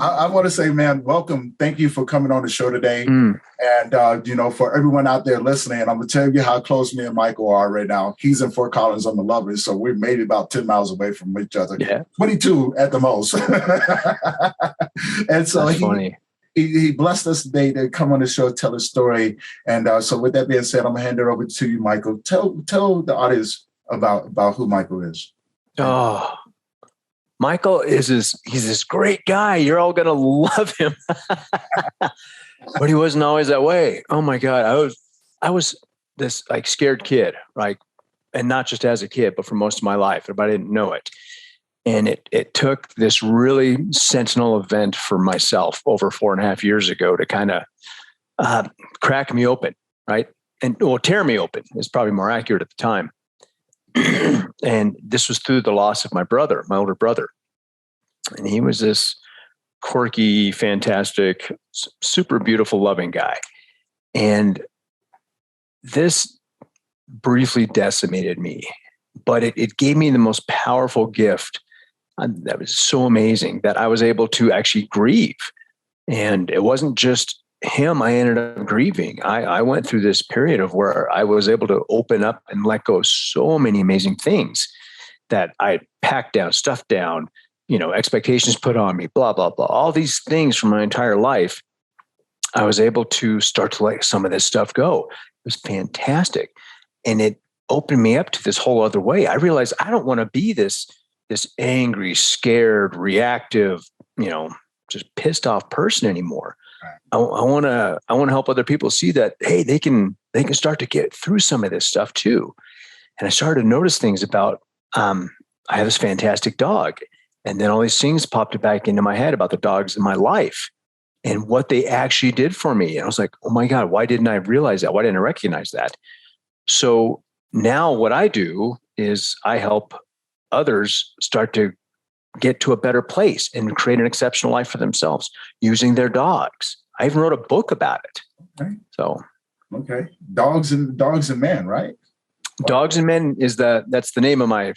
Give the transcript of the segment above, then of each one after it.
I want to say, man, welcome. Thank you for coming on the show today. Mm, And, for everyone out there listening, I'm going to tell you how close me and Michael are right now. He's in Fort Collins on the Lovers, so we're maybe about 10 miles away from each other, yeah, 22 at the most. And so that's funny. he blessed us today to come on the show, tell his story. And so with that being said, I'm going to hand it over to you, Michael. Tell the audience about who Michael is. Oh, Michael he's this great guy. You're all going to love him. But he wasn't always that way. Oh my God. I was this like scared kid, right? And not just as a kid, but for most of my life, but I didn't know it. And it took this really sentinel event for myself over 4.5 years ago to kind of crack me open, right? And tear me open is probably more accurate at the time. And this was through the loss of my brother, my older brother. And he was this quirky, fantastic, super beautiful, loving guy. And this briefly decimated me, but it gave me the most powerful gift. That was so amazing that I was able to actually grieve. And it wasn't just him I ended up grieving. I went through this period of where I was able to open up and let go of so many amazing things that I packed down, stuffed down, expectations put on me, blah, blah, blah. All these things from my entire life, I was able to start to let some of this stuff go. It was fantastic. And it opened me up to this whole other way. I realized I don't want to be this angry, scared, reactive, just pissed off person anymore. I want to help other people see that, hey, they can start to get through some of this stuff too. And I started to notice things about, I have this fantastic dog. And then all these things popped back into my head about the dogs in my life and what they actually did for me. And I was like, oh my God, why didn't I realize that? Why didn't I recognize that? So now what I do is I help others start to get to a better place and create an exceptional life for themselves using their dogs. I even wrote a book about it. Okay. So, okay. Dogs and Men, right? Dogs and Men is that's the name of my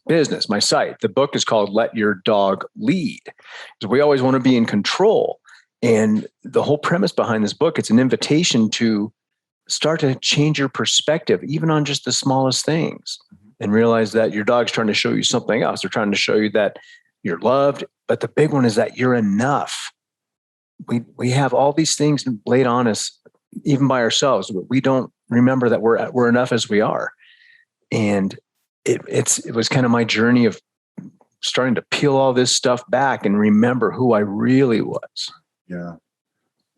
business, my site. The book is called Let Your Dog Lead. Because we always want to be in control. And the whole premise behind this book, it's an invitation to start to change your perspective, even on just the smallest things, and realize that your dog's trying to show you something else. They're trying to show you that you're loved. But the big one is that you're enough. We have all these things laid on us, even by ourselves, but we don't remember that we're enough as we are. And it was kind of my journey of starting to peel all this stuff back and remember who I really was. Yeah.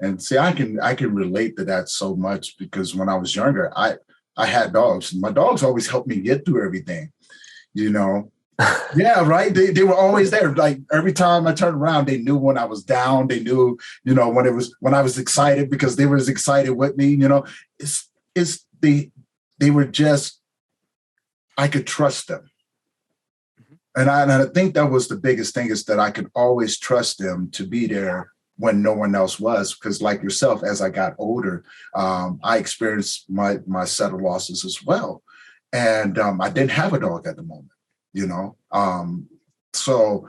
And see, I can relate to that so much because when I was younger, I had dogs. My dogs always helped me get through everything, Yeah, right. They were always there. Like every time I turned around, they knew when I was down. They knew, when I was excited because they were as excited with me. They were just, I could trust them. And I think that was the biggest thing, is that I could always trust them to be there when no one else was. Because like yourself, as I got older, I experienced my set of losses as well. And I didn't have a dog at the moment. So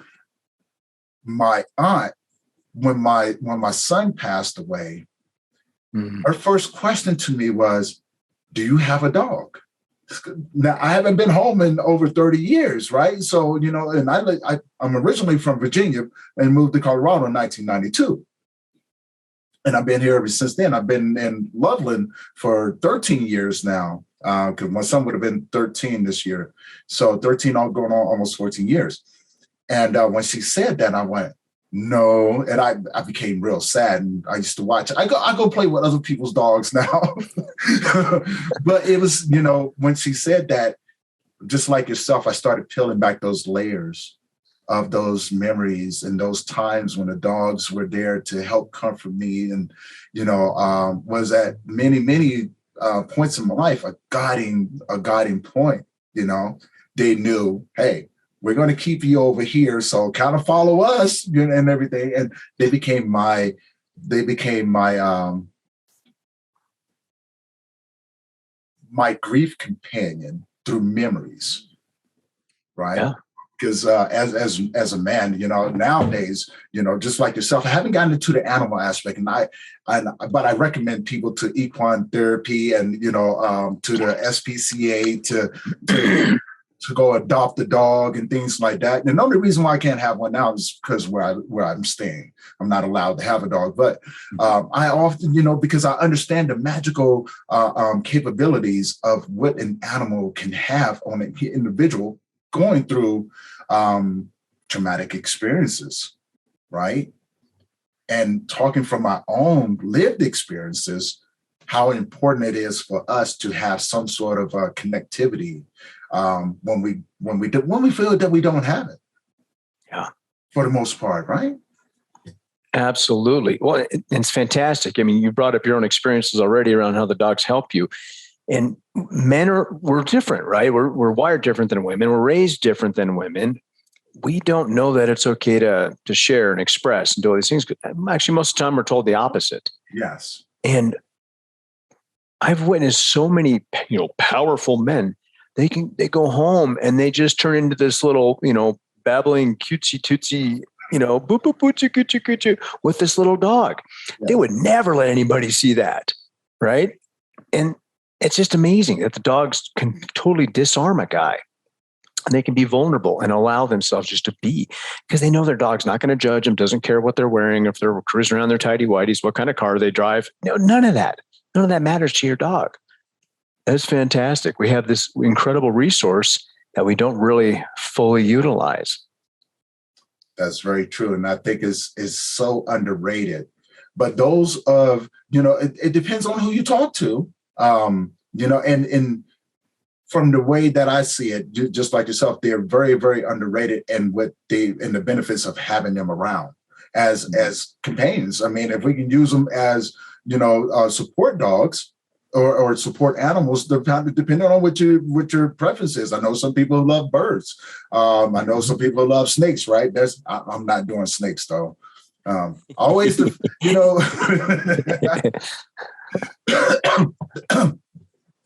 my aunt, when my son passed away, her first question to me was, do you have a dog? Now, I haven't been home in over 30 years, right? So, and I'm originally from Virginia and moved to Colorado in 1992. And I've been here ever since then. I've been in Loveland for 13 years now. Because my son would have been 13 this year. So 13 all going on almost 14 years. And when she said that, I went, no. And I became real sad. And I used to watch. I go play with other people's dogs now. But it was, when she said that, just like yourself, I started peeling back those layers of those memories and those times when the dogs were there to help comfort me. And, was at many points in my life a guiding point. They knew, hey, we're going to keep you over here, so kind of follow us, and everything. And they became my my grief companion through memories, right? Yeah. because as a man, nowadays, just like yourself, I haven't gotten into the animal aspect, but I recommend people to equine therapy and to the SPCA to go adopt a dog and things like that. And the only reason why I can't have one now is because where I'm staying, I'm not allowed to have a dog. But I often, because I understand the magical capabilities of what an animal can have on an individual going through traumatic experiences, right? And talking from my own lived experiences, how important it is for us to have some sort of connectivity when we feel that we don't have it. Yeah, for the most part, right? Absolutely. Well, it's fantastic. I mean, you brought up your own experiences already around how the dogs help you. And we're different, right? We're wired different than women. We're raised different than women. We don't know that it's okay to share and express and do all these things. Actually, most of the time we're told the opposite. Yes. And I've witnessed so many, powerful men. They go home and they just turn into this little, babbling cutesy tootsie, boop boop poochie coochie coochie with this little dog. Yeah. They would never let anybody see that, right? And it's just amazing that the dogs can totally disarm a guy. And they can be vulnerable and allow themselves just to be, because they know their dog's not going to judge them, doesn't care what they're wearing, if they're cruising around their tidy whities, what kind of car they drive. No, none of that. None of that matters to your dog. That's fantastic. We have this incredible resource that we don't really fully utilize. That's very true. And I think is so underrated. But those of, it depends on who you talk to, and from the way that I see it, just like yourself, they're very, very underrated and the benefits of having them around as companions. I mean, if we can use them as, support dogs or support animals, depending on what your preference is. I know some people love birds. I know some people love snakes, right? I'm not doing snakes though. Always,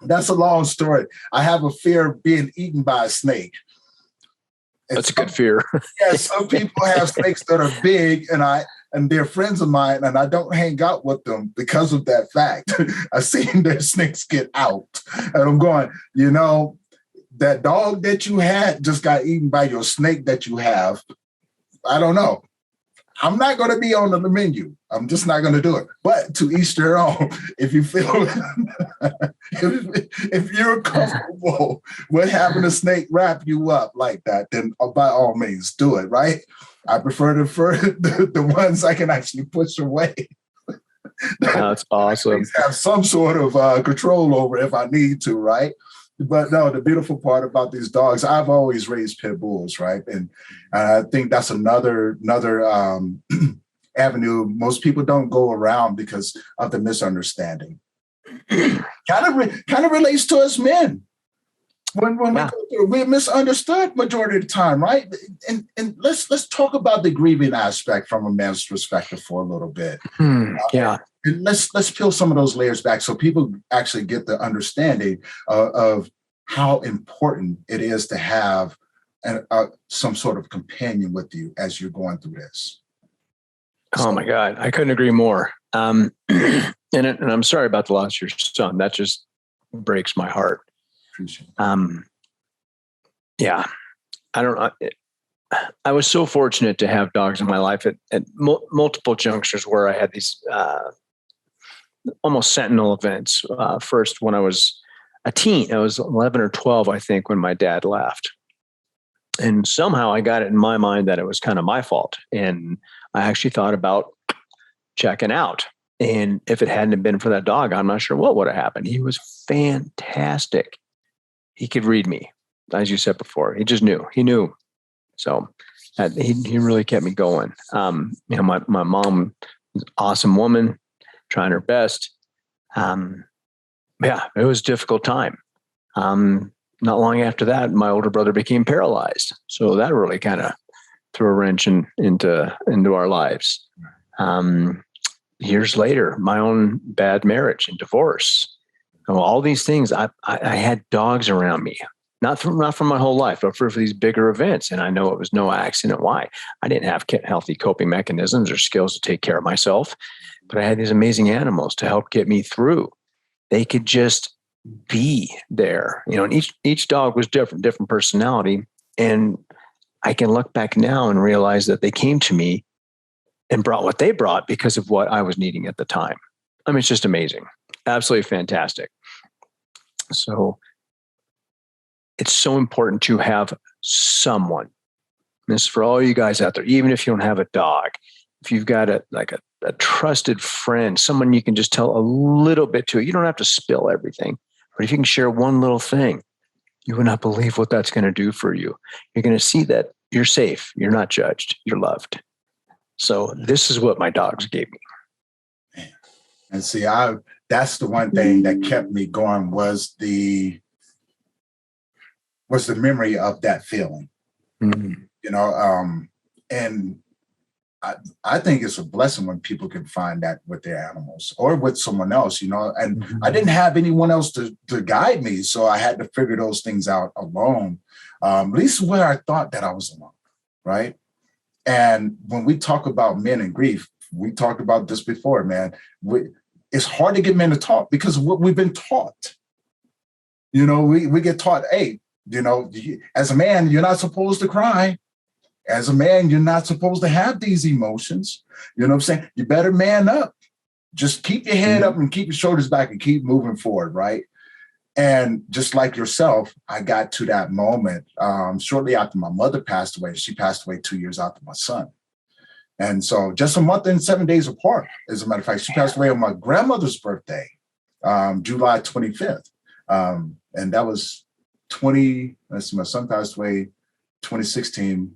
that's a long story. I have a fear of being eaten by a snake. That's a good fear. Yeah, some people have snakes that are big, and they're friends of mine, and I don't hang out with them because of that fact. I've seen their snakes get out, and I'm going, that dog that you had just got eaten by your snake that you have. I don't know. I'm not going to be on the menu. I'm just not going to do it. But to each their own. If you feel, if you're comfortable with having a snake wrap you up like that, then by all means do it. Right? I prefer the ones I can actually push away. That's awesome. Have some sort of control over if I need to. Right? But no, the beautiful part about these dogs, I've always raised pit bulls, right? And I think that's another avenue most people don't go around because of the misunderstanding. kind of relates to us men. When we go through, we're misunderstood majority of the time, right? And let's talk about the grieving aspect from a man's perspective for a little bit. And let's peel some of those layers back so people actually get the understanding of how important it is to have some sort of companion with you as you're going through this. Oh my God, I couldn't agree more. And I'm sorry about the loss of your son. That just breaks my heart. Appreciate it. Yeah, I don't know. I was so fortunate to have dogs in my life at multiple junctures where I had these almost sentinel events. First, when I was a teen, I was 11 or 12, I think, when my dad left. And somehow I got it in my mind that it was kind of my fault. And I actually thought about checking out. And if it hadn't been for that dog, I'm not sure what would have happened. He was fantastic. He could read me, as you said before. He just knew. He knew. So he really kept me going. My mom was an awesome woman, trying her best. It was a difficult time. Not long after that, my older brother became paralyzed. So that really kind of threw a wrench into our lives. Years later, my own bad marriage and divorce. All these things, I had dogs around me not from my whole life, but for these bigger events. And I know it was no accident why. I didn't have healthy coping mechanisms or skills to take care of myself, but I had these amazing animals to help get me through. They could just be there, and each dog was different personality. And I can look back now and realize that they came to me and brought what they brought because of what I was needing at the time. I mean, it's just amazing. Absolutely fantastic. So it's so important to have someone. This is for all you guys out there, even if you don't have a dog, if you've got a trusted friend, someone you can just tell a little bit to, you don't have to spill everything, but if you can share one little thing, you would not believe what that's going to do for you. You're going to see that you're safe. You're not judged. You're loved. So this is what my dogs gave me. And see, that's the one thing that kept me going was the memory of that feeling. Mm-hmm. And I think it's a blessing when people can find that with their animals or with someone else, and mm-hmm. I didn't have anyone else to guide me. So I had to figure those things out alone, at least where I thought that I was alone, right? And when we talk about men and grief, we talked about this before, man. It's hard to get men to talk because of what we've been taught. We get taught, hey, as a man, you're not supposed to cry. As a man, you're not supposed to have these emotions. You know what I'm saying? You better man up. Just keep your head up and keep your shoulders back and keep moving forward, right? And just like yourself, I got to that moment shortly after my mother passed away. She passed away 2 years after my son. And so just a month and 7 days apart, as a matter of fact, she passed away on my grandmother's birthday, July 25th. And that was my son passed away 2016.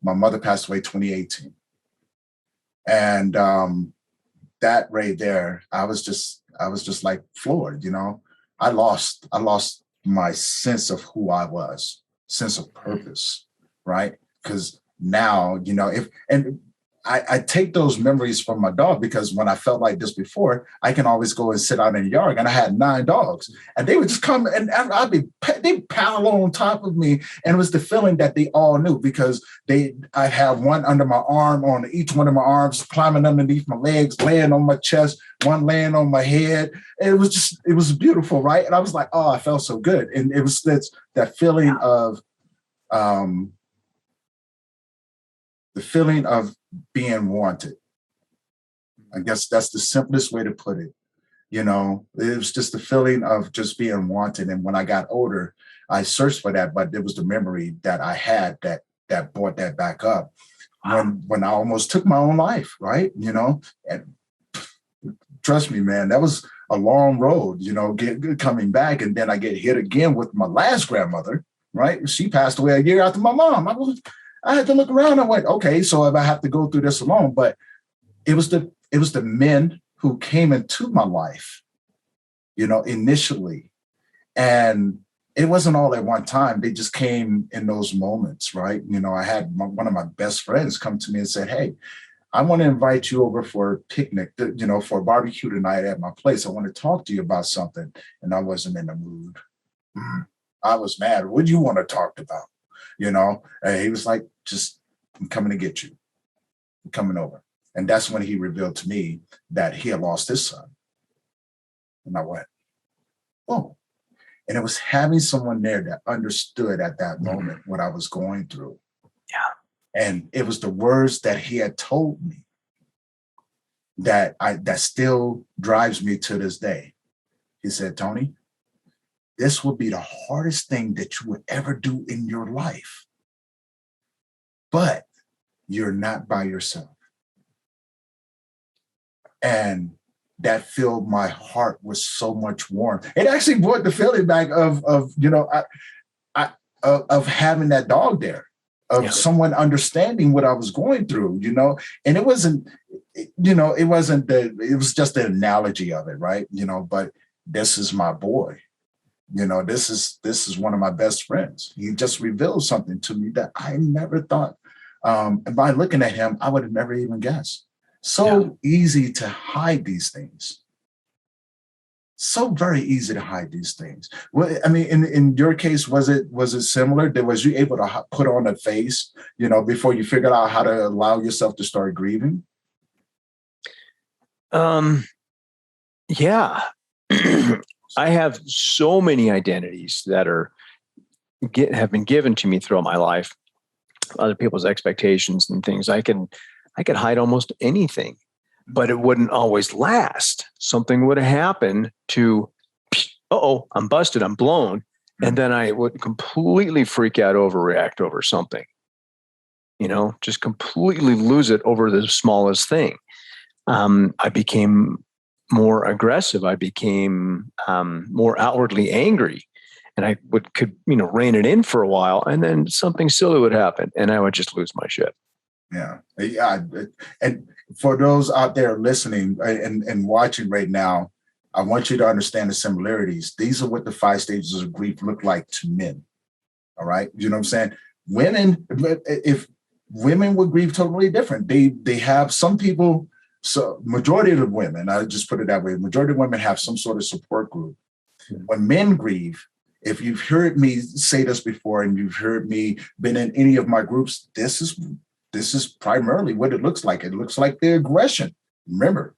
My mother passed away 2018. And that right there, I was just like floored, I lost my sense of who I was, sense of purpose, right? Because now, I take those memories from my dog because when I felt like this before, I can always go and sit out in the yard, and I had 9 dogs, and they would just come and they'd pile on top of me, and it was the feeling that they all knew because I'd have one under my arm on each one of my arms, climbing underneath my legs, laying on my chest, one laying on my head. It was beautiful, right? And I was like, oh, I felt so good, and it was that feeling of the feeling of being wanted. I guess that's the simplest way to put it. It was just the feeling of just being wanted. And when I got older, I searched for that, but it was the memory that I had that brought that back up when I almost took my own life, right? And trust me, man, that was a long road, coming back. And then I get hit again with my last grandmother, right? She passed away a year after my mom. I had to look around. I went, okay, so if I have to go through this alone, but it was the men who came into my life, initially, and it wasn't all at one time. They just came in those moments, right? I had one of my best friends come to me and said, hey, I want to invite you over for a picnic, for a barbecue tonight at my place. I want to talk to you about something. And I wasn't in the mood. I was mad. What do you want to talk about? And he was like, I'm coming to get you. I'm coming over. And that's when he revealed to me that he had lost his son. And I went, oh. And it was having someone there that understood at that moment what I was going through. Yeah. And it was the words that he had told me that still drives me to this day. He said, Tony, this will be the hardest thing that you would ever do in your life. But you're not by yourself. And that filled my heart with so much warmth. It actually brought the feeling back of having that dog there, of someone understanding what I was going through, and it was just the analogy of it, right? But this is my boy. This is one of my best friends. He just revealed something to me that I never thought. And by looking at him, I would have never even guessed. So easy to hide these things. so very easy to hide these things. Well, I mean, in your case, was it similar? Was you able to put on a face, before you figured out how to allow yourself to start grieving? Yeah. I have so many identities that have been given to me throughout my life, other people's expectations and things. I could hide almost anything, but it wouldn't always last. Something would happen to, I'm busted, I'm blown. And then I would completely freak out, overreact over something, just completely lose it over the smallest thing. I became more aggressive. I became more outwardly angry, and I could rein it in for a while, and then something silly would happen, and I would just lose my shit. Yeah. And for those out there listening and watching right now, I want you to understand the similarities. These are what the 5 stages of grief look like to men. All right. You know what I'm saying? Women, if women would grieve totally different, they have some people. So majority of the women, I just put it that way, majority of women have some sort of support group. When men grieve, if you've heard me say this before and you've heard me been in any of my groups, this is primarily what it looks like. It looks like the aggression. Remember,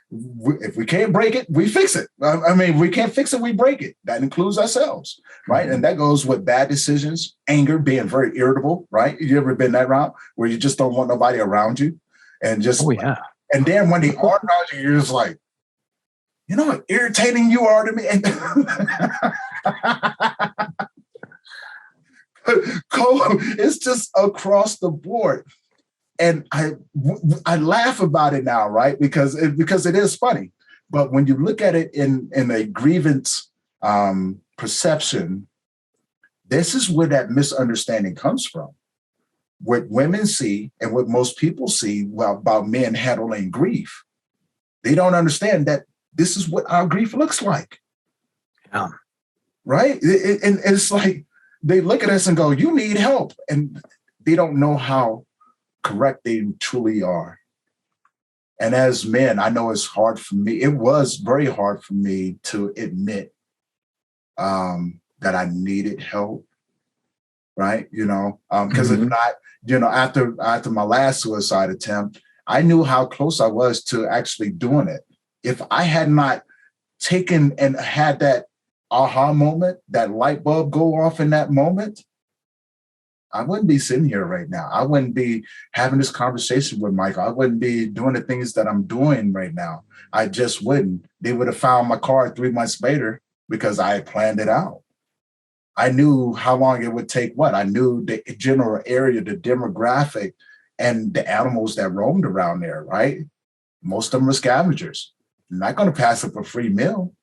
if we can't break it, we fix it. I mean, we can't fix it, we break it. That includes ourselves, right? Mm-hmm. And that goes with bad decisions, anger, being very irritable, right? You ever been that route where you just don't want nobody around you? And just, and then when they are around you, you're just like, how irritating you are to me. And it's just across the board. And I laugh about it now, right? Because it is funny. But when you look at it in a grievance perception, this is where that misunderstanding comes from. What women see and what most people see about men handling grief, they don't understand that this is what our grief looks like. Yeah. Right? And it's like they look at us and go, you need help. And they don't know how correct they truly are. And as men, I know it's hard for me. It was very hard for me to admit that I needed help. Right? Because if not, after my last suicide attempt, I knew how close I was to actually doing it. If I had not taken and had that aha moment, that light bulb go off in that moment, I wouldn't be sitting here right now. I wouldn't be having this conversation with Michael. I wouldn't be doing the things that I'm doing right now. I just wouldn't. They would have found my car 3 months later because I had planned it out. I knew how long it would take. I knew the general area, the demographic, and the animals that roamed around there, right? Most of them were scavengers. You're not going to pass up a free meal.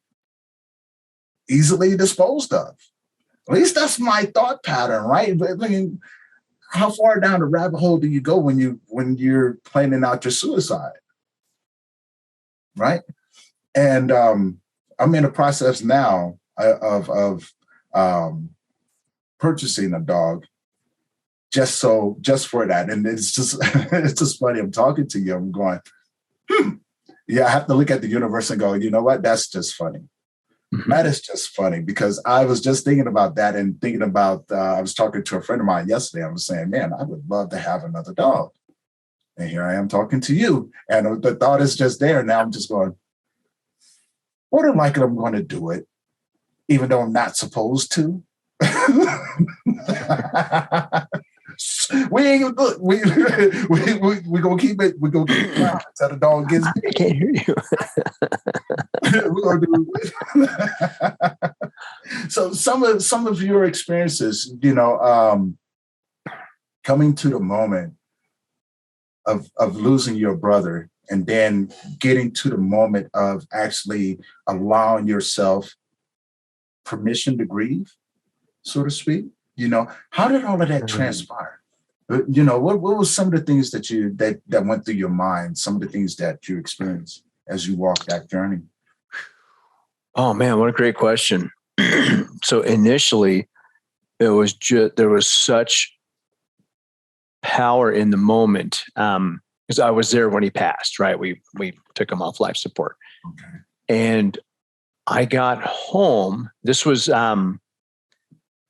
Easily disposed of. At least that's my thought pattern, right? But I mean, how far down the rabbit hole do you go when you're planning out your suicide, right? And I'm in a process now of purchasing a dog, just for that. And it's just funny. I'm talking to you. I'm going, yeah. I have to look at the universe and go, you know what? That's just funny. Mm-hmm. That is just funny because I was just thinking about that and thinking about, I was talking to a friend of mine yesterday. I was saying, man, I would love to have another dog. And here I am talking to you. And the thought is just there. Now I'm just going, more than likely I'm going to do it, even though I'm not supposed to. We ain't look. We gonna keep it. We gonna keep it down until the dog gets. I can't hear you. We're gonna do. So some of your experiences, coming to the moment of losing your brother, and then getting to the moment of actually allowing yourself permission to grieve, so to speak. How did all of that transpire? What was some of the things that went through your mind, some of the things that you experienced as you walked that journey? Oh man, what a great question. So initially there was such power in the moment. Because I was there when he passed, right? We took him off life support. Okay. And I got home. This was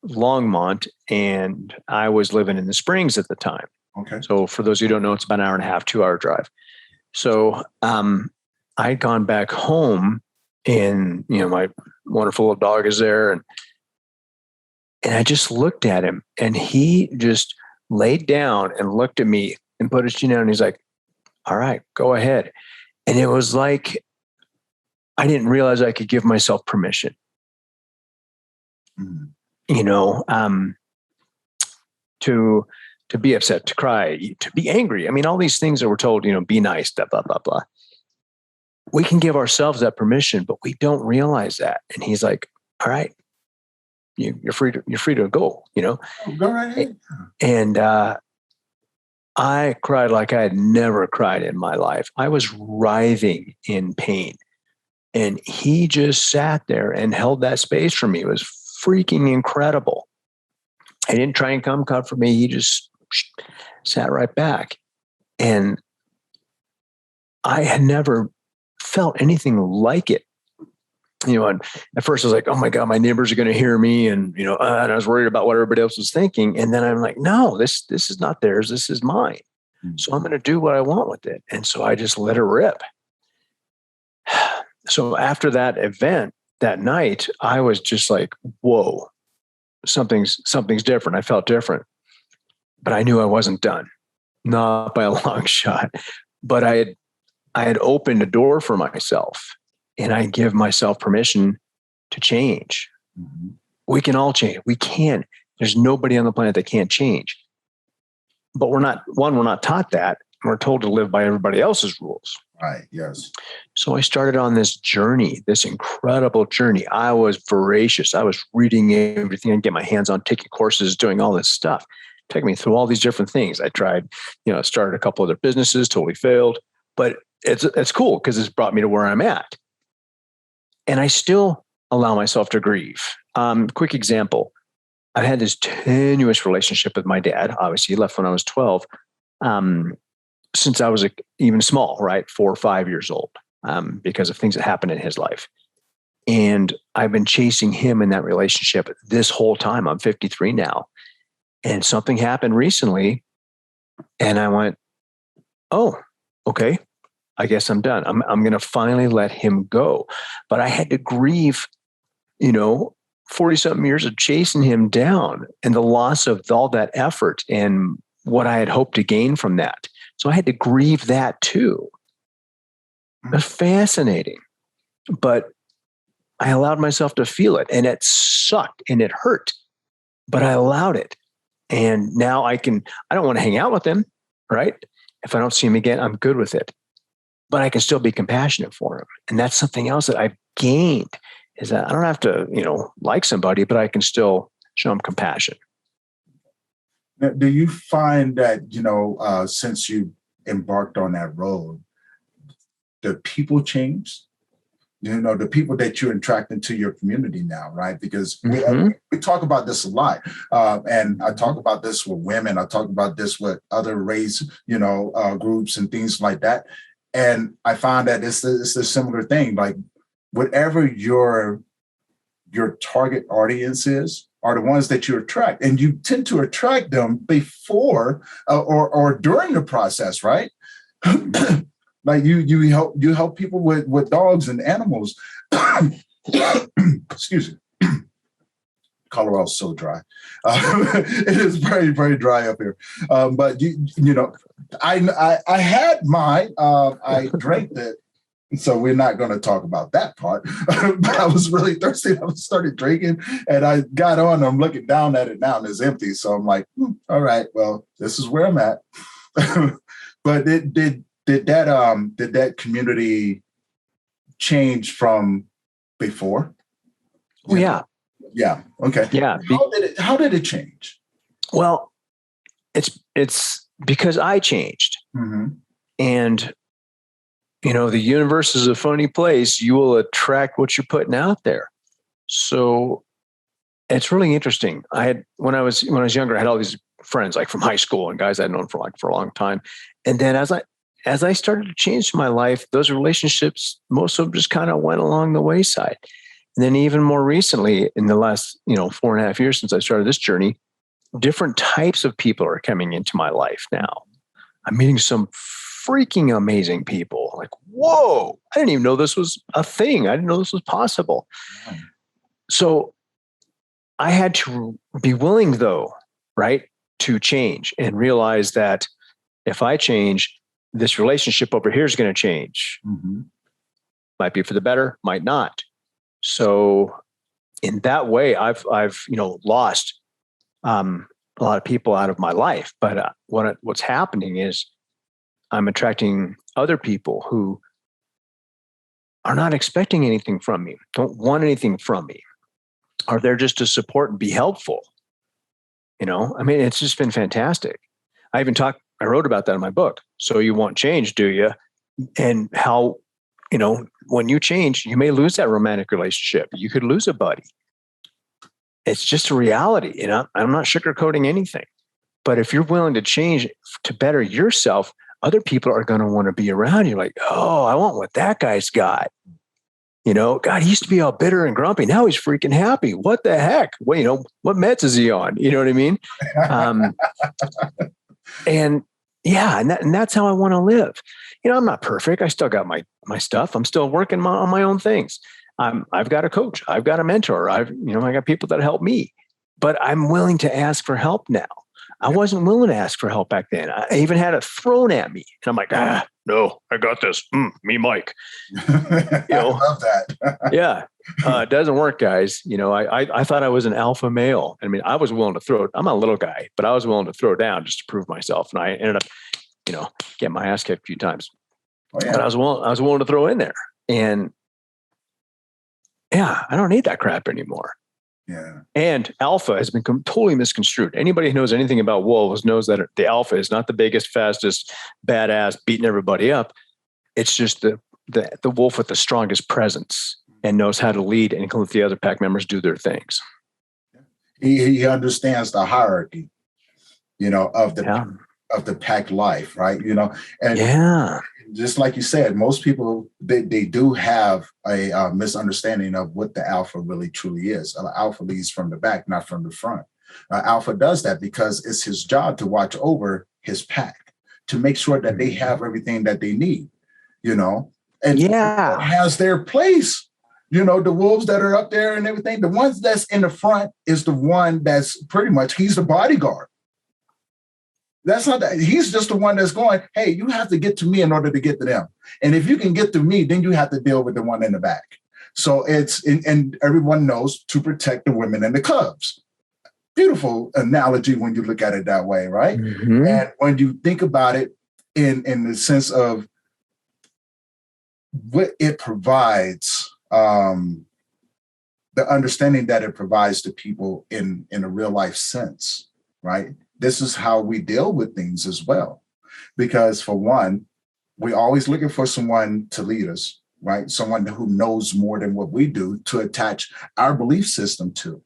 Longmont, and I was living in the Springs at the time. Okay. So for those who don't know, it's about an hour and a half, 2-hour drive. So I'd gone back home, and my wonderful little dog is there, and I just looked at him, and he just laid down and looked at me and put his chin down, and he's like, "All right, go ahead." And it was like I didn't realize I could give myself permission. Mm-hmm. To be upset, to cry, to be angry. I mean, all these things that we're told, be nice, blah, blah, blah, blah. We can give ourselves that permission, but we don't realize that. And he's like, "All right, you're free to go, Go right ahead. And I cried like I had never cried in my life. I was writhing in pain. And he just sat there and held that space for me. It was freaking incredible. He didn't try and come comfort me. He just sat right back. And I had never felt anything like it. And at first I was like, "Oh my God, my neighbors are going to hear me." And, and I was worried about what everybody else was thinking. And then I'm like, no, this is not theirs. This is mine. Mm-hmm. So I'm going to do what I want with it. And so I just let it rip. So after that event that night, I was just like, whoa, something's different. I felt different, but I knew I wasn't done, not by a long shot. But I had opened a door for myself, and I give myself permission to change. Mm-hmm. We can all change. We can. There's nobody on the planet that can't change. But we're not taught that. We're told to live by everybody else's rules. Right. Yes. So I started on this journey, this incredible journey. I was voracious. I was reading everything I can get my hands on, taking courses, doing all this stuff. Taking me through all these different things. I tried, started a couple other businesses, totally failed, but it's cool because it's brought me to where I'm at. And I still allow myself to grieve. Quick example. I've had this tenuous relationship with my dad. Obviously, he left when I was 12. Since I was even small, right? 4 or 5 years old, because of things that happened in his life. And I've been chasing him in that relationship this whole time. I'm 53 now. And something happened recently. And I went, oh, okay. I guess I'm done. I'm going to finally let him go. But I had to grieve, 40-something years of chasing him down and the loss of all that effort and what I had hoped to gain from that. So I had to grieve that too. It was fascinating, but I allowed myself to feel it, and it sucked and it hurt, but I allowed it. And now I don't want to hang out with him, right? If I don't see him again, I'm good with it, but I can still be compassionate for him. And that's something else that I've gained, is that I don't have to, like somebody, but I can still show them compassion. Now, do you find that, since you embarked on that road, the people changed? The people that you attract into your community now, right? Because we talk about this a lot. And I talk about this with women. I talk about this with other race, groups and things like that. And I find that it's a similar thing. Like whatever your target audience is, are the ones that you attract, and you tend to attract them before or during the process, right? Like you help people with dogs and animals. Excuse me. Colorado's so dry. It is very, very dry up here. But I had mine. I drank it. So we're not going to talk about that part. But I was really thirsty. I started drinking, and I got on. I'm looking down at it now, and it's empty. So I'm like, all right, well, this is where I'm at. But did that community change from before? Well, yeah. Yeah. Okay. Yeah. How did it change? Well, it's because I changed, and. The universe is a funny place. You will attract what you're putting out there. So it's really interesting. When I was younger, I had all these friends like from high school and guys I'd known for a long time. And then as I started to change my life, those relationships, most of them just kind of went along the wayside. And then even more recently, in the last, 4.5 years since I started this journey, different types of people are coming into my life now. I'm meeting some freaking amazing people. Like, whoa, I didn't even know this was a thing. I didn't know this was possible. Wow. So I had to be willing, though, right, to change and realize that if I change, this relationship over here is going to change. Mm-hmm. Might be for the better, might not. So in that way, I've lost a lot of people out of my life. But what's happening is I'm attracting other people who are not expecting anything from me, don't want anything from me, are there just to support and be helpful. It's just been fantastic. I wrote about that in my book. So you want change, do you? And how, when you change, you may lose that romantic relationship. You could lose a buddy. It's just a reality. I'm not sugarcoating anything. But if you're willing to change to better yourself, other people are going to want to be around you. Like, oh, I want what that guy's got. God, he used to be all bitter and grumpy. Now he's freaking happy. What the heck? Well, what meds is he on? You know what I mean? And that's how I want to live. I'm not perfect. I still got my stuff. I'm still working on my own things. I've got a coach. I've got a mentor. I got people that help me, but I'm willing to ask for help now. I wasn't willing to ask for help back then. I even had it thrown at me. And I'm like, no, I got this. Me, Mike. I love that. Yeah. It doesn't work, guys. I thought I was an alpha male. I was willing to throw it. I'm a little guy, but I was willing to throw down just to prove myself. And I ended up, getting my ass kicked a few times. Oh, yeah. But I was willing to throw in there. And I don't need that crap anymore. Yeah. And alpha has been totally misconstrued. Anybody who knows anything about wolves knows that the alpha is not the biggest, fastest, badass, beating everybody up. It's just the wolf with the strongest presence and knows how to lead and can let the other pack members do their things. He understands the hierarchy, of the pack life, right? And just like you said, most people, they do have a misunderstanding of what the alpha really truly is. Alpha leads from the back, not from the front. Alpha does that because it's his job to watch over his pack, to make sure that they have everything that they need, and has their place. The wolves that are up there and everything, the ones that's in the front is the one that's pretty much, he's the bodyguard. That's not that. He's just the one that's going, hey, you have to get to me in order to get to them. And if you can get to me, then you have to deal with the one in the back. So and everyone knows to protect the women and the cubs. Beautiful analogy when you look at it that way, right? Mm-hmm. And when you think about it in the sense of what it provides, the understanding that it provides to people in a real life sense, right? This is how we deal with things as well. Because for one, we're always looking for someone to lead us, right? Someone who knows more than what we do to attach our belief system to.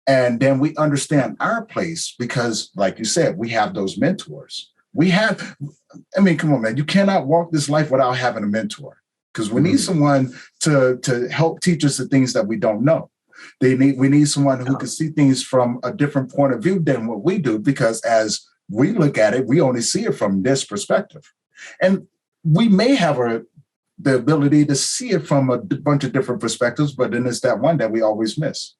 And then we understand our place because, like you said, we have those mentors. Come on, man, you cannot walk this life without having a mentor because we need someone to help teach us the things that we don't know. We need someone who can see things from a different point of view than what we do, because as we look at it, we only see it from this perspective. And we may have the ability to see it from a bunch of different perspectives, but then it's that one that we always miss.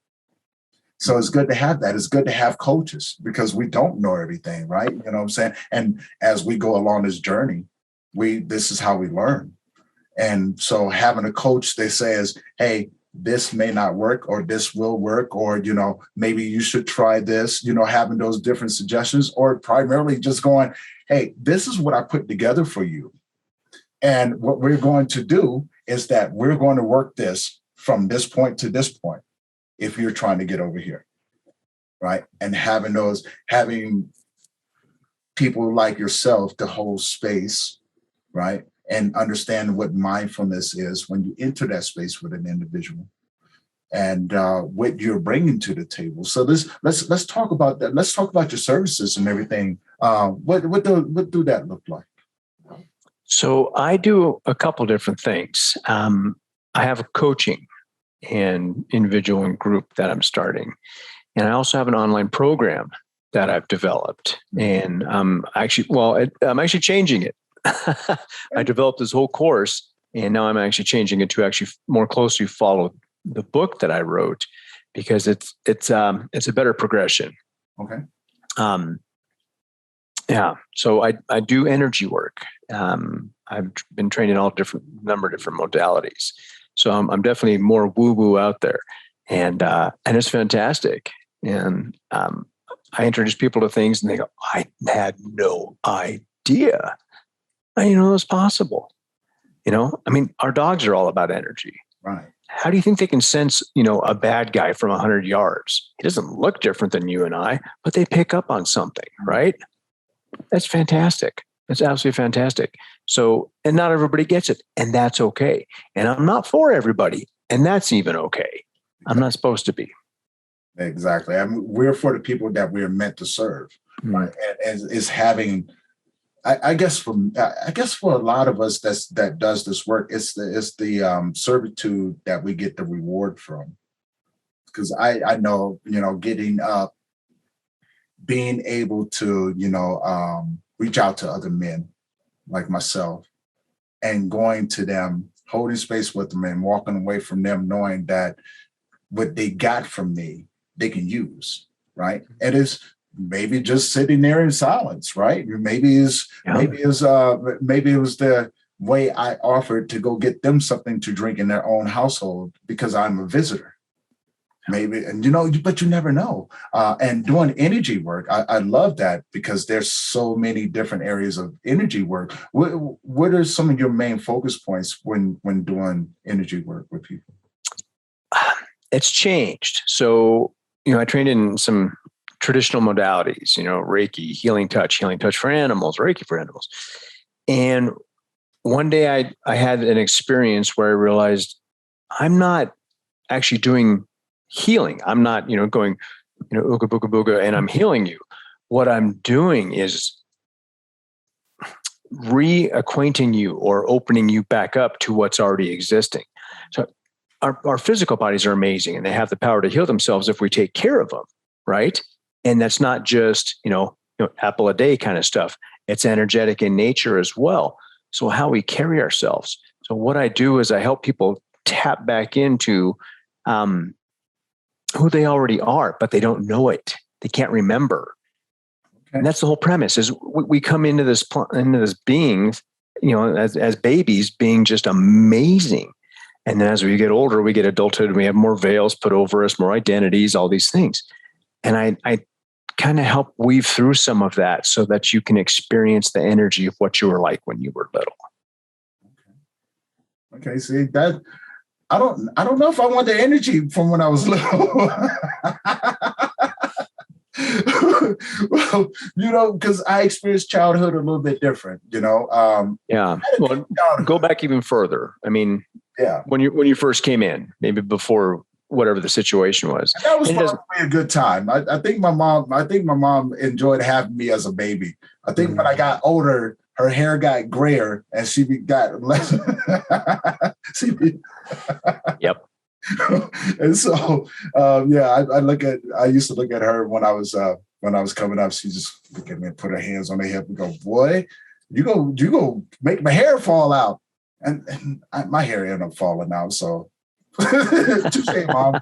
So it's good to have that. It's good to have coaches because we don't know everything, right? You know what I'm saying? And as we go along this journey, this is how we learn. And so having a coach that says, hey, this may not work, or this will work, or, maybe you should try this, having those different suggestions, or primarily just going, hey, this is what I put together for you. And what we're going to do is that we're going to work this from this point to this point, if you're trying to get over here, right? And having people like yourself to hold space, right? And understand what mindfulness is when you enter that space with an individual, and what you're bringing to the table. So let's talk about that. Let's talk about your services and everything. What do that look like? So I do a couple different things. I have a coaching. and individual and group that I'm starting. And I also have an online program that I've developed, and I'm actually changing it. I developed this whole course, and now I'm actually changing it to actually more closely follow the book that I wrote, because it's a better progression. Okay. Yeah. So I do energy work. I've been trained in all number of different modalities. So I'm definitely more woo woo out there, and it's fantastic. And I introduce people to things, and they go, "I had no idea. I didn't know it was possible." I mean, our dogs are all about energy. Right. How do you think they can sense, a bad guy from 100 yards? He doesn't look different than you and I, but they pick up on something, right? That's fantastic. That's absolutely fantastic. So, and not everybody gets it, and that's okay. And I'm not for everybody, and that's even okay. I'm not supposed to be. Exactly. I mean, we're for the people that we're meant to serve. Right? And is having, I guess for a lot of us that does this work, it's the servitude that we get the reward from. Because I know, getting up, being able to, reach out to other men like myself, and going to them, holding space with them, and walking away from them knowing that what they got from me, they can use, right? It is maybe just sitting there in silence, right? Maybe it was the way I offered to go get them something to drink in their own household because I'm a visitor. Maybe, and but you never know. And doing energy work, I love that, because there's so many different areas of energy work. What are some of your main focus points when doing energy work with people? It's changed. So, I trained in some traditional modalities, Reiki, healing touch for animals, Reiki for animals. And one day I had an experience where I realized I'm not actually doing healing. I'm not, going, ooga booga booga, and I'm healing you. What I'm doing is reacquainting you or opening you back up to what's already existing. So our physical bodies are amazing, and they have the power to heal themselves if we take care of them, right? And that's not just, apple a day kind of stuff. It's energetic in nature as well. So how we carry ourselves. So what I do is I help people tap back into who they already are, but they don't know it. They can't remember. Okay. And that's the whole premise, is we come into this being, as babies, being just amazing. And then as we get older, we get adulthood, and we have more veils put over us, more identities, all these things. And I kind of help weave through some of that so that you can experience the energy of what you were like when you were little. Okay. See that. I don't know if I want the energy from when I was little. Well, because I experienced childhood a little bit different, Yeah. Well, go back even further. I mean, yeah. When you first came in, maybe before whatever the situation was. And that was probably a good time. I think my mom enjoyed having me as a baby. I think when I got older, her hair got grayer and she got less. Yep. And so, I used to look at her when I was coming up. She just look at me and put her hands on her hip and go, "Boy, you go make my hair fall out." And my hair ended up falling out. So, touche, Mom.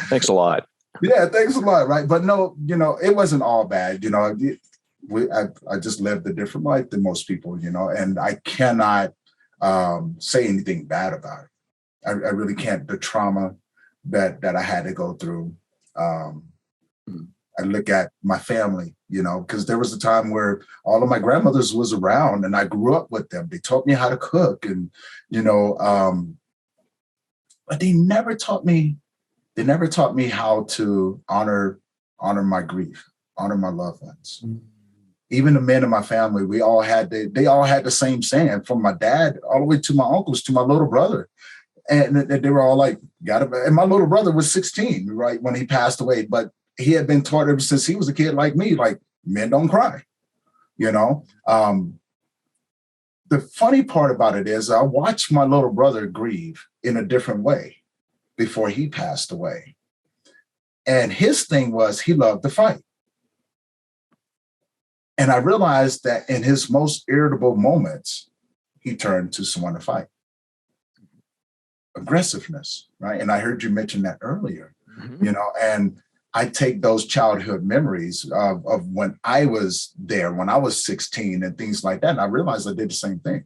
Thanks a lot. Yeah, thanks a lot. Right, but no, it wasn't all bad. I just lived a different life than most people. And I cannot say anything bad about it. I really can't. The trauma that I had to go through. I look at my family, because there was a time where all of my grandmothers was around, and I grew up with them. They taught me how to cook, and but they never taught me. They never taught me how to honor my grief, honor my loved ones. Even the men in my family, they all had the same saying, from my dad all the way to my uncles to my little brother. And they were all like, and my little brother was 16, right, when he passed away. But he had been taught ever since he was a kid like me, like, men don't cry, The funny part about it is I watched my little brother grieve in a different way. before he passed away. And his thing was he loved to fight. And I realized that in his most irritable moments, he turned to someone to fight. Aggressiveness, right? And I heard you mention that earlier, and I take those childhood memories of when I was there, when I was 16 and things like that. And I realized I did the same thing.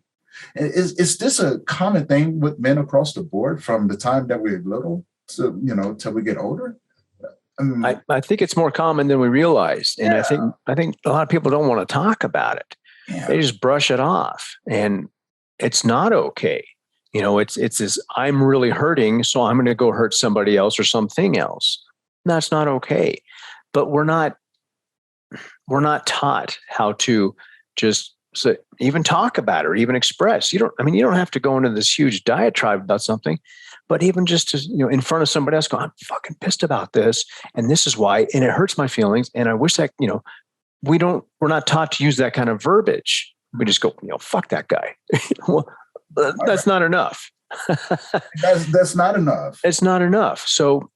Is this a common thing with men across the board from the time that we're little to, till we get older? I think it's more common than we realize. And I think a lot of people don't want to talk about it. Yeah. They just brush it off, and it's not okay. It's this, I'm really hurting, so I'm going to go hurt somebody else or something else. That's not okay. But we're not taught how to just even talk about it or even express. You don't have to go into this huge diatribe about something, but even just to, in front of somebody else, go, I'm fucking pissed about this, and this is why, and it hurts my feelings, and I wish that, we're not taught to use that kind of verbiage. We just go, fuck that guy. Well, that's not enough. That's not enough. It's not enough. So,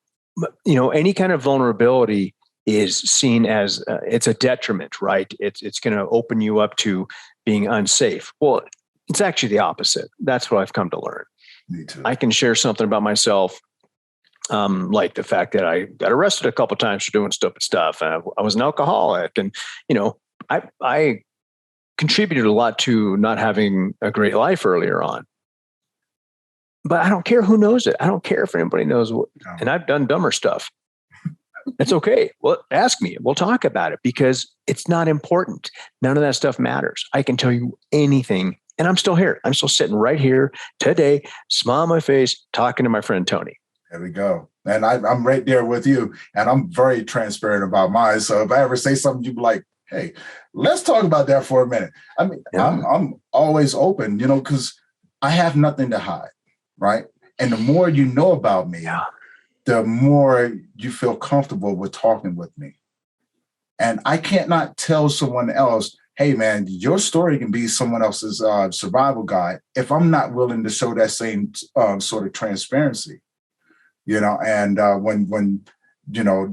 any kind of vulnerability is seen as it's a detriment, right? It's going to open you up to being unsafe. Well, it's actually the opposite. That's what I've come to learn. Me too. I can share something about myself, like the fact that I got arrested a couple of times for doing stupid stuff. I was an alcoholic, and I contributed a lot to not having a great life earlier on. But I don't care who knows it. I don't care if anybody knows what. No. And I've done dumber stuff. It's okay. Well, ask me. We'll talk about it, because it's not important. None of that stuff matters. I can tell you anything, and I'm still here. I'm still sitting right here today, smile on my face, talking to my friend Tony. There we go. And I'm right there with you. And I'm very transparent about mine. So if I ever say something, you'd be like, hey, let's talk about that for a minute. I mean, yeah. I'm always open, because I have nothing to hide, right? And the more you know about me, the more you feel comfortable with talking with me. And I can't not tell someone else, hey, man, your story can be someone else's survival guide if I'm not willing to show that same sort of transparency, and when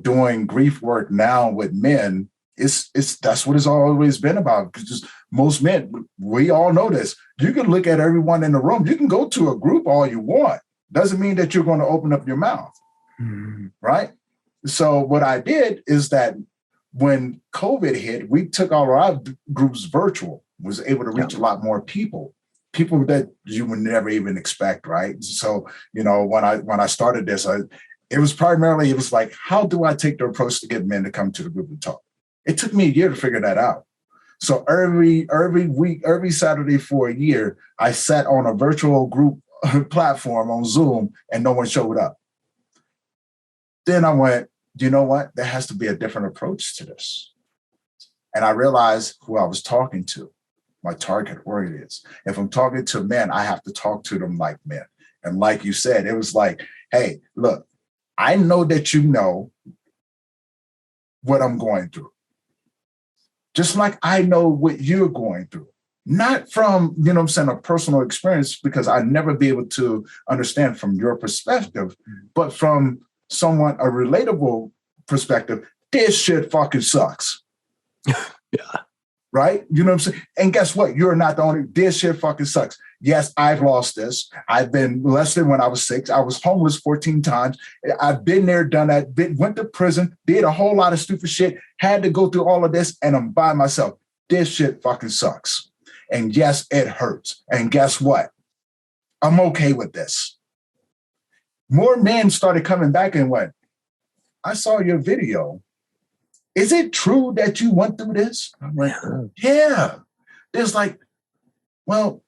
doing grief work now with men, that's what it's always been about. Because most men, we all know this. You can look at everyone in the room. You can go to a group all you want. Doesn't mean that you're going to open up your mouth, right? So what I did is that when COVID hit, we took all our groups virtual. Was able to reach a lot more people that you would never even expect, right? So when I started this, it was like, how do I take the approach to get men to come to the group and talk? It took me a year to figure that out. So every week, every Saturday for a year, I sat on a virtual group platform on Zoom, and no one showed up. Then I went, you know what? There has to be a different approach to this. And I realized who I was talking to, my target audience. If I'm talking to men, I have to talk to them like men. And like you said, it was like, hey, look, I know that you know what I'm going through. Just like I know what you're going through. Not from, a personal experience, because I'd never be able to understand from your perspective, but from a relatable perspective. This shit fucking sucks. Yeah. Right? You know what I'm saying? And guess what? You're not the only. This shit fucking sucks. Yes, I've lost this. I've been molested when I was 6. I was homeless 14 times. I've been there, done that, went to prison, did a whole lot of stupid shit, had to go through all of this, and I'm by myself. This shit fucking sucks. And yes, it hurts. And guess what? I'm okay with this. More men started coming back and went, I saw your video. Is it true that you went through this? I'm like, yeah. It's like, well,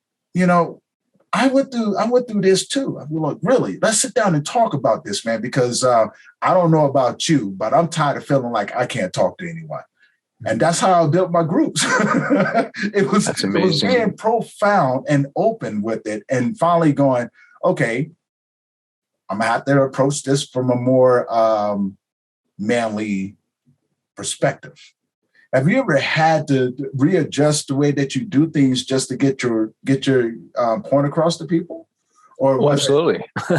I went through this too. I'm like, really? Let's sit down and talk about this, man, because I don't know about you, but I'm tired of feeling like I can't talk to anyone. And that's how I built my groups. It was being profound and open with it, and finally going, okay, I'm gonna have to approach this from a more manly perspective. Have you ever had to readjust the way that you do things just to get your point across to people? Or Oh, absolutely. Yeah,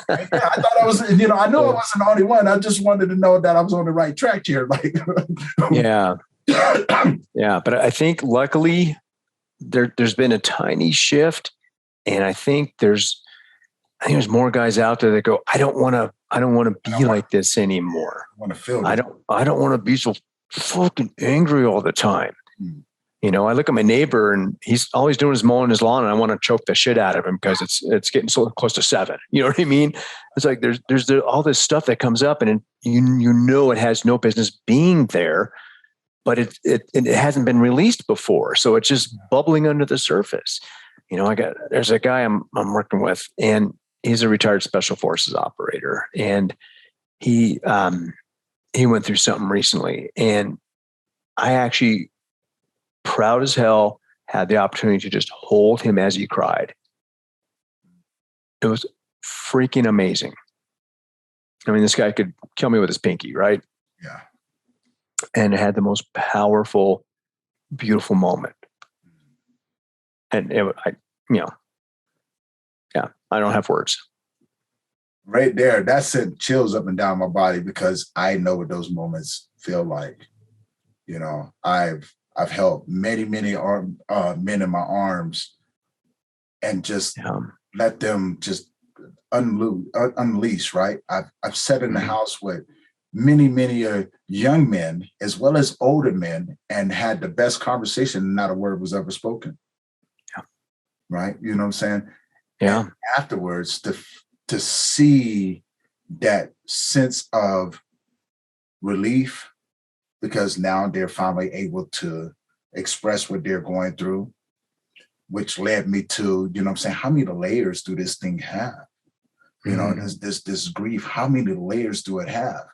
I thought I was, I knew I wasn't the only one. I just wanted to know that I was on the right track here. Like, yeah. Yeah. But I think luckily there's been a tiny shift. And I think there's more guys out there that go, I don't want to be like this anymore. I want to feel I don't want to be so fucking angry all the time. I look at my neighbor and he's always doing his mowing his lawn and I want to choke the shit out of him because it's getting so close to 7. You know what I mean? It's like there's all this stuff that comes up and it has no business being there, but it hasn't been released before. So it's just bubbling under the surface. There's a guy I'm working with and he's a retired special forces operator and he went through something recently and I actually, proud as hell, had the opportunity to just hold him as he cried. It was freaking amazing. I mean, this guy could kill me with his pinky, right? Yeah. And it had the most powerful, beautiful moment. And I don't have words. Right there, that sent chills up and down my body because I know what those moments feel like. I've held many men in my arms and just let them just unleash, right? I've sat in the house with many young men as well as older men and had the best conversation and not a word was ever spoken. Yeah. Right? You know what I'm saying? Yeah. And afterwards, to see that sense of relief, because now they're finally able to express what they're going through, which led me to, how many layers do this thing have? This grief, how many layers do it have?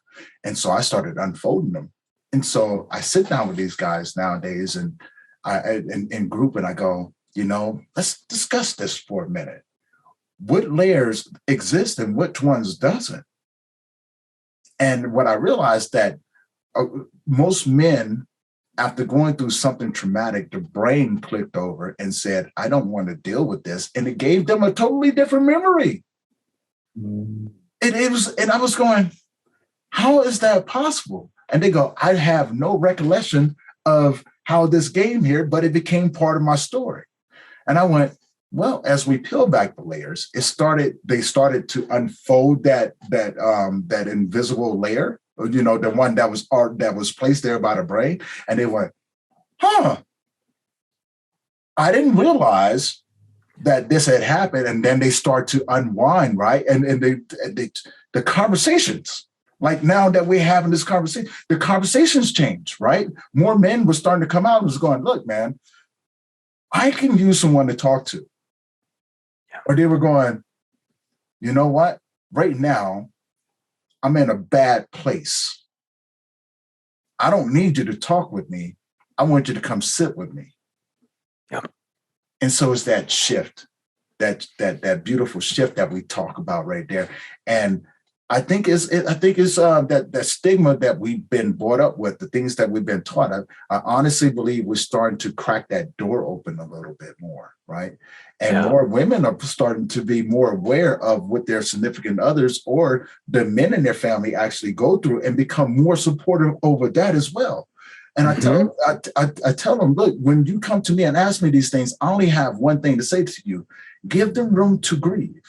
And so I started unfolding them. And so I sit down with these guys nowadays and in group and I go, let's discuss this for a minute. What layers exist and which ones doesn't? And what I realized that most men, after going through something traumatic, the brain clicked over and said, I don't want to deal with this. And it gave them a totally different memory. And I was going, how is that possible? And they go, I have no recollection of how this came here, but it became part of my story. And I went, well, as we peel back the layers, they started to unfold that invisible layer, the one that was placed there by the brain. And they went, I didn't realize that this had happened. And then they start to unwind, right? And the conversations, like now that we're having this conversation, the conversations change, right? More men were starting to come out and was going, look, man, I can use someone to talk to. Yeah. Or they were going, you know what? Right now, I'm in a bad place. I don't need you to talk with me. I want you to come sit with me. Yeah. And so it's that shift, that beautiful shift that we talk about right there. And I think it's that stigma that we've been brought up with, the things that we've been taught. I honestly believe we're starting to crack that door open a little bit more, right? And more women are starting to be more aware of what their significant others or the men in their family actually go through and become more supportive over that as well. And I tell them, look, when you come to me and ask me these things, I only have one thing to say to you: give them room to grieve.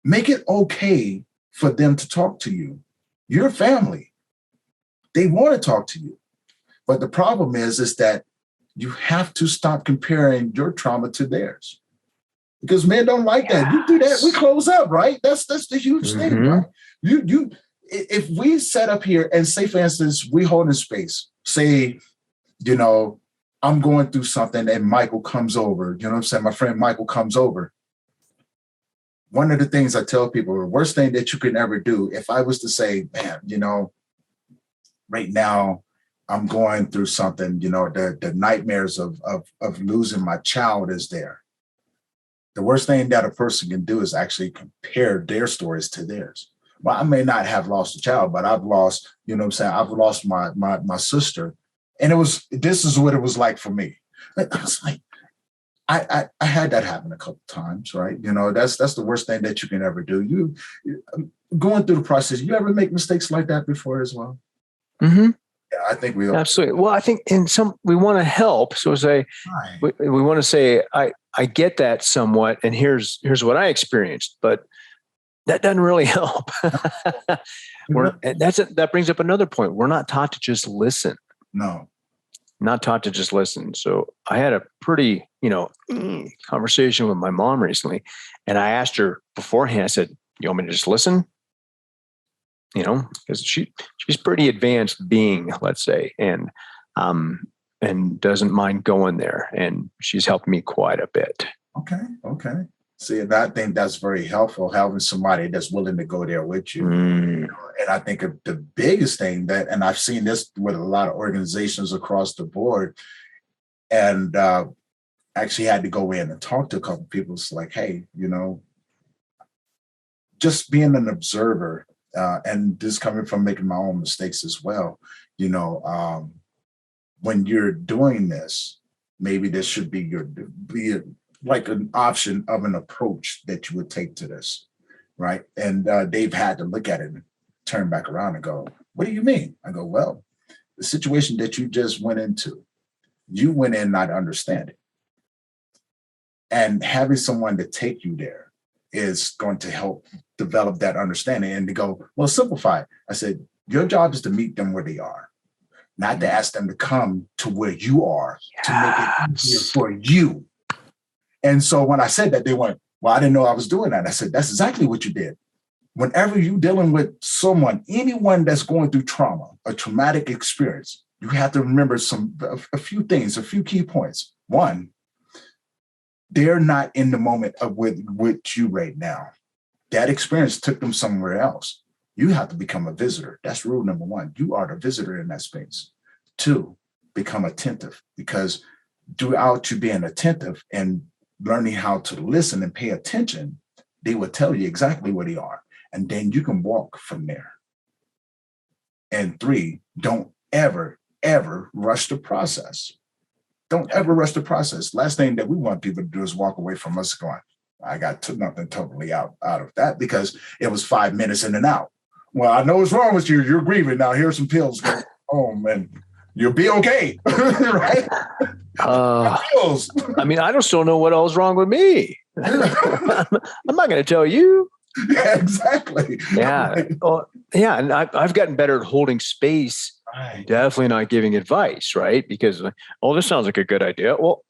Make it okay for them to talk to you. Your family, they want to talk to you. But the problem is that you have to stop comparing your trauma to theirs. Because men don't like that. You do that, we close up, right? That's the huge thing, right? If we set up here and say, for instance, we hold in space, say, I'm going through something and Michael comes over, you know what I'm saying? My friend Michael comes over. One of the things I tell people, the worst thing that you can ever do, if I was to say, man, right now I'm going through something, the nightmares of losing my child is there. The worst thing that a person can do is actually compare their stories to theirs. Well, I may not have lost a child, but I've lost, I've lost my sister. And this is what it was like for me. I was like, I had that happen a couple times, right? You know, that's the worst thing that you can ever do. You going through the process, you ever make mistakes like that before as well? Mm-hmm. Yeah, I think we all. Absolutely. Well, I think we want to help. So say, Right. we want to say, I get that somewhat, and here's what I experienced, but that doesn't really help. That brings up another point. We're not taught to just listen. No. Not taught to just listen. So I had a pretty, conversation with my mom recently, and I asked her beforehand. I said, "You want me to just listen?" Because she's pretty advanced being, let's say, and doesn't mind going there, and she's helped me quite a bit. Okay. See, and I think that's very helpful, having somebody that's willing to go there with you. And I think the biggest thing and I've seen this with a lot of organizations across the board, and actually had to go in and talk to a couple of people. It's like, hey, just being an observer, and this coming from making my own mistakes as well, when you're doing this, maybe this should be like an option of an approach that you would take to this, right? And they've had to look at it and turn back around and go, what do you mean? I go, well, the situation that you just went into, you went in not understanding. And having someone to take you there is going to help develop that understanding and to go, well, simplify it. I said, your job is to meet them where they are, not to ask them to come to where you are to make it easier for you. And so when I said that, they went, well, I didn't know I was doing that. I said, that's exactly what you did. Whenever you're dealing with anyone that's going through trauma, a traumatic experience, you have to remember a few things, a few key points. One, they're not in the moment with you right now. That experience took them somewhere else. You have to become a visitor. That's rule number one. You are the visitor in that space. Two, become attentive, because throughout you being attentive and learning how to listen and pay attention, they will tell you exactly where they are. And then you can walk from there. And three, don't ever, ever rush the process. Don't ever rush the process. Last thing that we want people to do is walk away from us going, I got nothing totally out of that because it was 5 minutes in and out. Well, I know what's wrong with you. You're grieving. Now here's some pills. Go home and you'll be okay. Right? Pills. I mean, I just don't know what else is wrong with me. I'm not going to tell you. Yeah, exactly. Yeah. And I've gotten better at holding space. Right. Definitely not giving advice, right? Because, this sounds like a good idea. Well,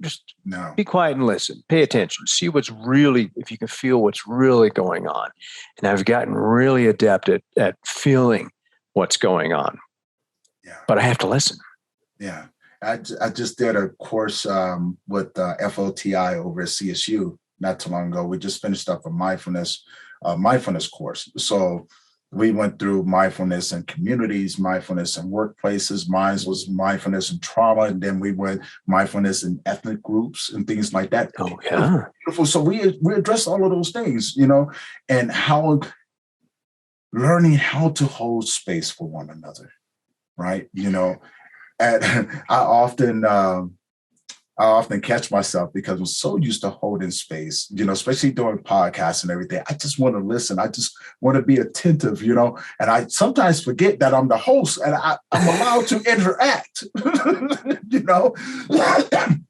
just be quiet and listen. Pay attention. See if you can feel what's really going on. And I've gotten really adept at feeling what's going on. Yeah. But I have to listen. Yeah. I just did a course with FOTI over at CSU not too long ago. We just finished up a mindfulness course. So we went through mindfulness in communities, mindfulness in workplaces. Mine was mindfulness in trauma, and then we went mindfulness in ethnic groups and things like that. Oh, yeah. Beautiful. So we addressed all of those things, and learning how to hold space for one another, right? And I often catch myself because I'm so used to holding space, especially doing podcasts and everything. I just want to listen. I just want to be attentive, and I sometimes forget that I'm the host and I'm allowed to interact, and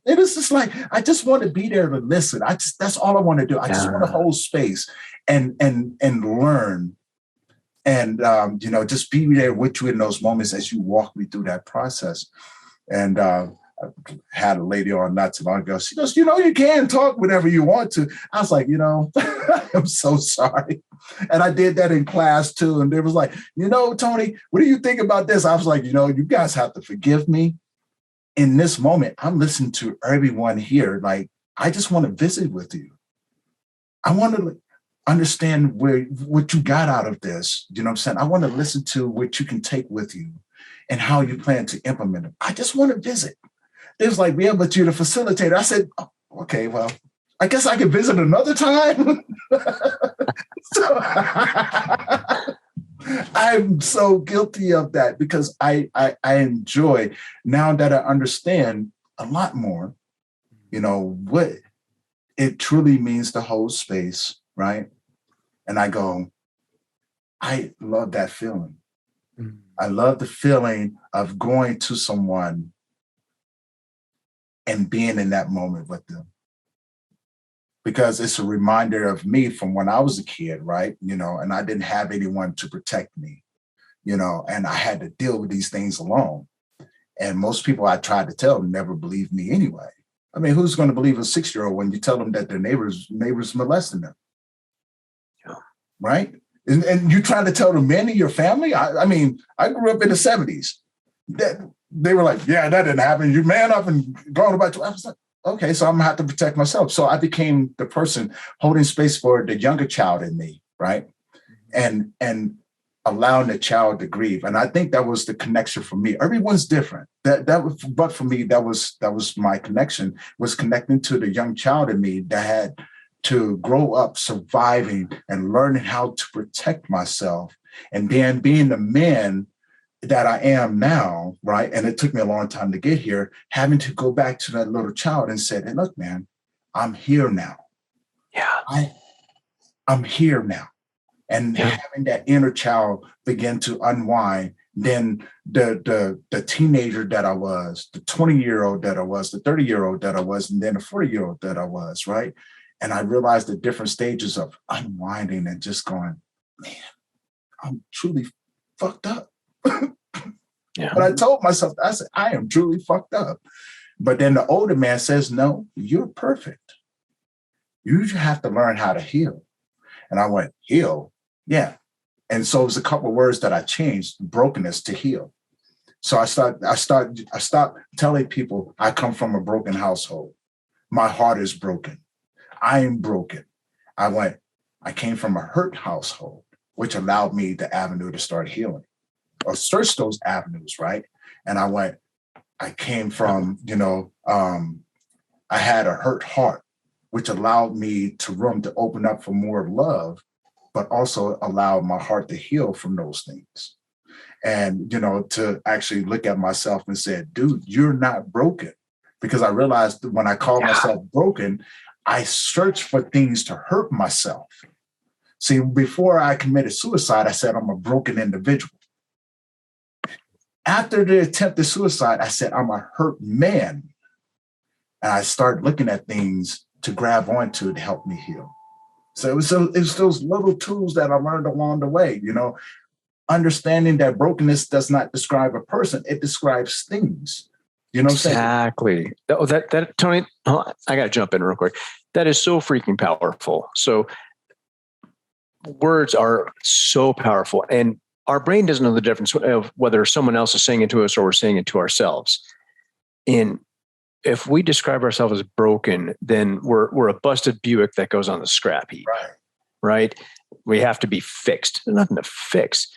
it's just like, I just want to be there to listen. That's all I want to do. I just want to hold space and learn and, just be there with you in those moments as you walk me through that process. And, I had a lady on not too long ago. She goes, you can talk whenever you want to. I was like, I'm so sorry. And I did that in class too. And they was like, Tony, what do you think about this? I was like, you guys have to forgive me. In this moment, I'm listening to everyone here. Like, I just want to visit with you. I want to understand what you got out of this. You know what I'm saying? I want to listen to what you can take with you and how you plan to implement it. I just want to visit. They was like, yeah, but you're the facilitator. I said, oh, okay, well, I guess I could visit another time. So I'm so guilty of that because I enjoy, now that I understand a lot more, what it truly means to hold space, right? And I go, I love that feeling. Mm-hmm. I love the feeling of going to someone and being in that moment with them. Because it's a reminder of me from when I was a kid, right? And I didn't have anyone to protect me, and I had to deal with these things alone. And most people I tried to tell never believed me anyway. I mean, who's going to believe a 6-year-old when you tell them that their neighbors molesting them? Yeah. Right? And you trying to tell the men in your family? I mean, I grew up in the 70s. They were like, yeah, that didn't happen. You man up and going about to. I was like, okay, so I'm gonna have to protect myself. So I became the person holding space for the younger child in me, right? And allowing the child to grieve. And I think that was the connection for me. Everyone's different. But for me, that was my connection, was connecting to the young child in me that had to grow up surviving and learning how to protect myself. And then being the man that I am now, right? And it took me a long time to get here, having to go back to that little child and said, hey, look, man, I'm here now. Yeah. I'm here now. And having that inner child begin to unwind, then the teenager that I was, the 20-year-old that I was, the 30-year-old that I was, and then the 40-year-old that I was, right? And I realized the different stages of unwinding and just going, man, I'm truly fucked up. Yeah. But I told myself, I said, I am truly fucked up. But then the older man says, no, you're perfect. You have to learn how to heal. And I went, heal? Yeah. And so it was a couple of words that I changed, brokenness to heal. So I stopped telling people I come from a broken household. My heart is broken. I am broken. I came from a hurt household, which allowed me the avenue to start healing or search those avenues, right? And I came from, I had a hurt heart, which allowed me room to open up for more love, but also allowed my heart to heal from those things. And, to actually look at myself and say, dude, you're not broken. Because I realized that when I called myself broken, I searched for things to hurt myself. See, before I committed suicide, I said, I'm a broken individual. After the attempted suicide, I said, I'm a hurt man. And I started looking at things to grab onto to help me heal. So it was those little tools that I learned along the way, understanding that brokenness does not describe a person, it describes things. You know what I'm saying? Exactly. That Tony, I got to jump in real quick. That is so freaking powerful. So words are so powerful, and our brain doesn't know the difference of whether someone else is saying it to us or we're saying it to ourselves. And if we describe ourselves as broken, then we're a busted Buick that goes on the scrap heap, right? We have to be fixed. There's nothing to fix,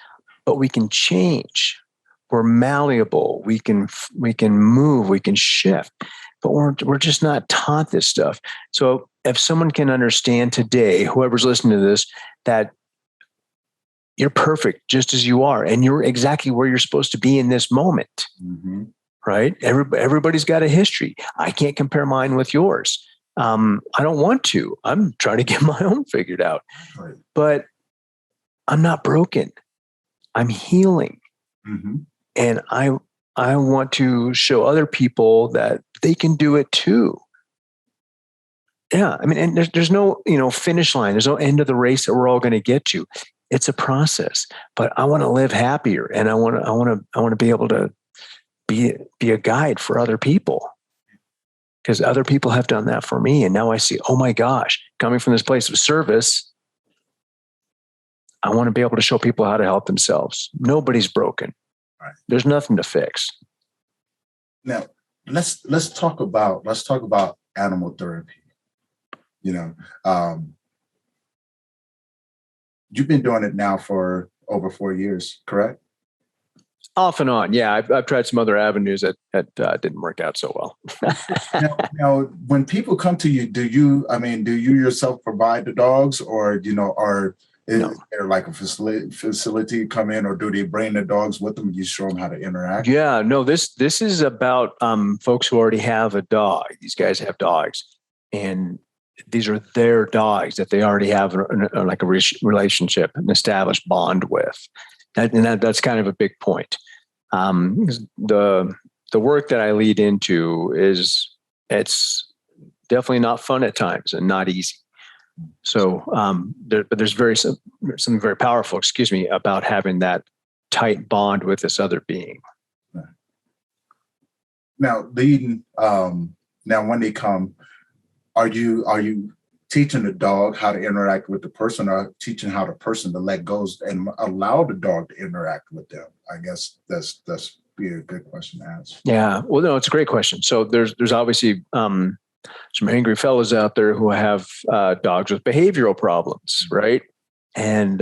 but we can change. We're malleable. We can move. We can shift, but we're just not taught this stuff. So if someone can understand today, whoever's listening to this, that you're perfect just as you are, and you're exactly where you're supposed to be in this moment, right? Everybody's got a history. I can't compare mine with yours. I don't want to. I'm trying to get my own figured out, but I'm not broken. I'm healing. And I want to show other people that they can do it too. Yeah. I mean, and there's no, finish line. There's no end of the race that we're all going to get to. It's a process, but I want to live happier, and I want to be able to be a guide for other people, because other people have done that for me. And now I see, oh my gosh, coming from this place of service, I want to be able to show people how to help themselves. Nobody's broken. Right. There's nothing to fix. Now let's talk about animal therapy. You've been doing it now for over 4 years, correct? Off and on. Yeah. I've tried some other avenues that didn't work out so well. now, when people come to you, do you yourself provide the dogs, or, Is there like a facility come in, or do they bring the dogs with them and you show them how to interact? Yeah, no, this is about folks who already have a dog. These guys have dogs, and these are their dogs that they already have like a relationship, an established bond with. That's kind of a big point. The work that I lead into it's definitely not fun at times and not easy. So, but there's something very powerful, about having that tight bond with this other being. Now, leading, now when they come, are you teaching the dog how to interact with the person, or teaching how the person to let go and allow the dog to interact with them? I guess that's be a good question to ask. Yeah, well, no, it's a great question. So there's obviously some angry fellows out there who have dogs with behavioral problems, right? And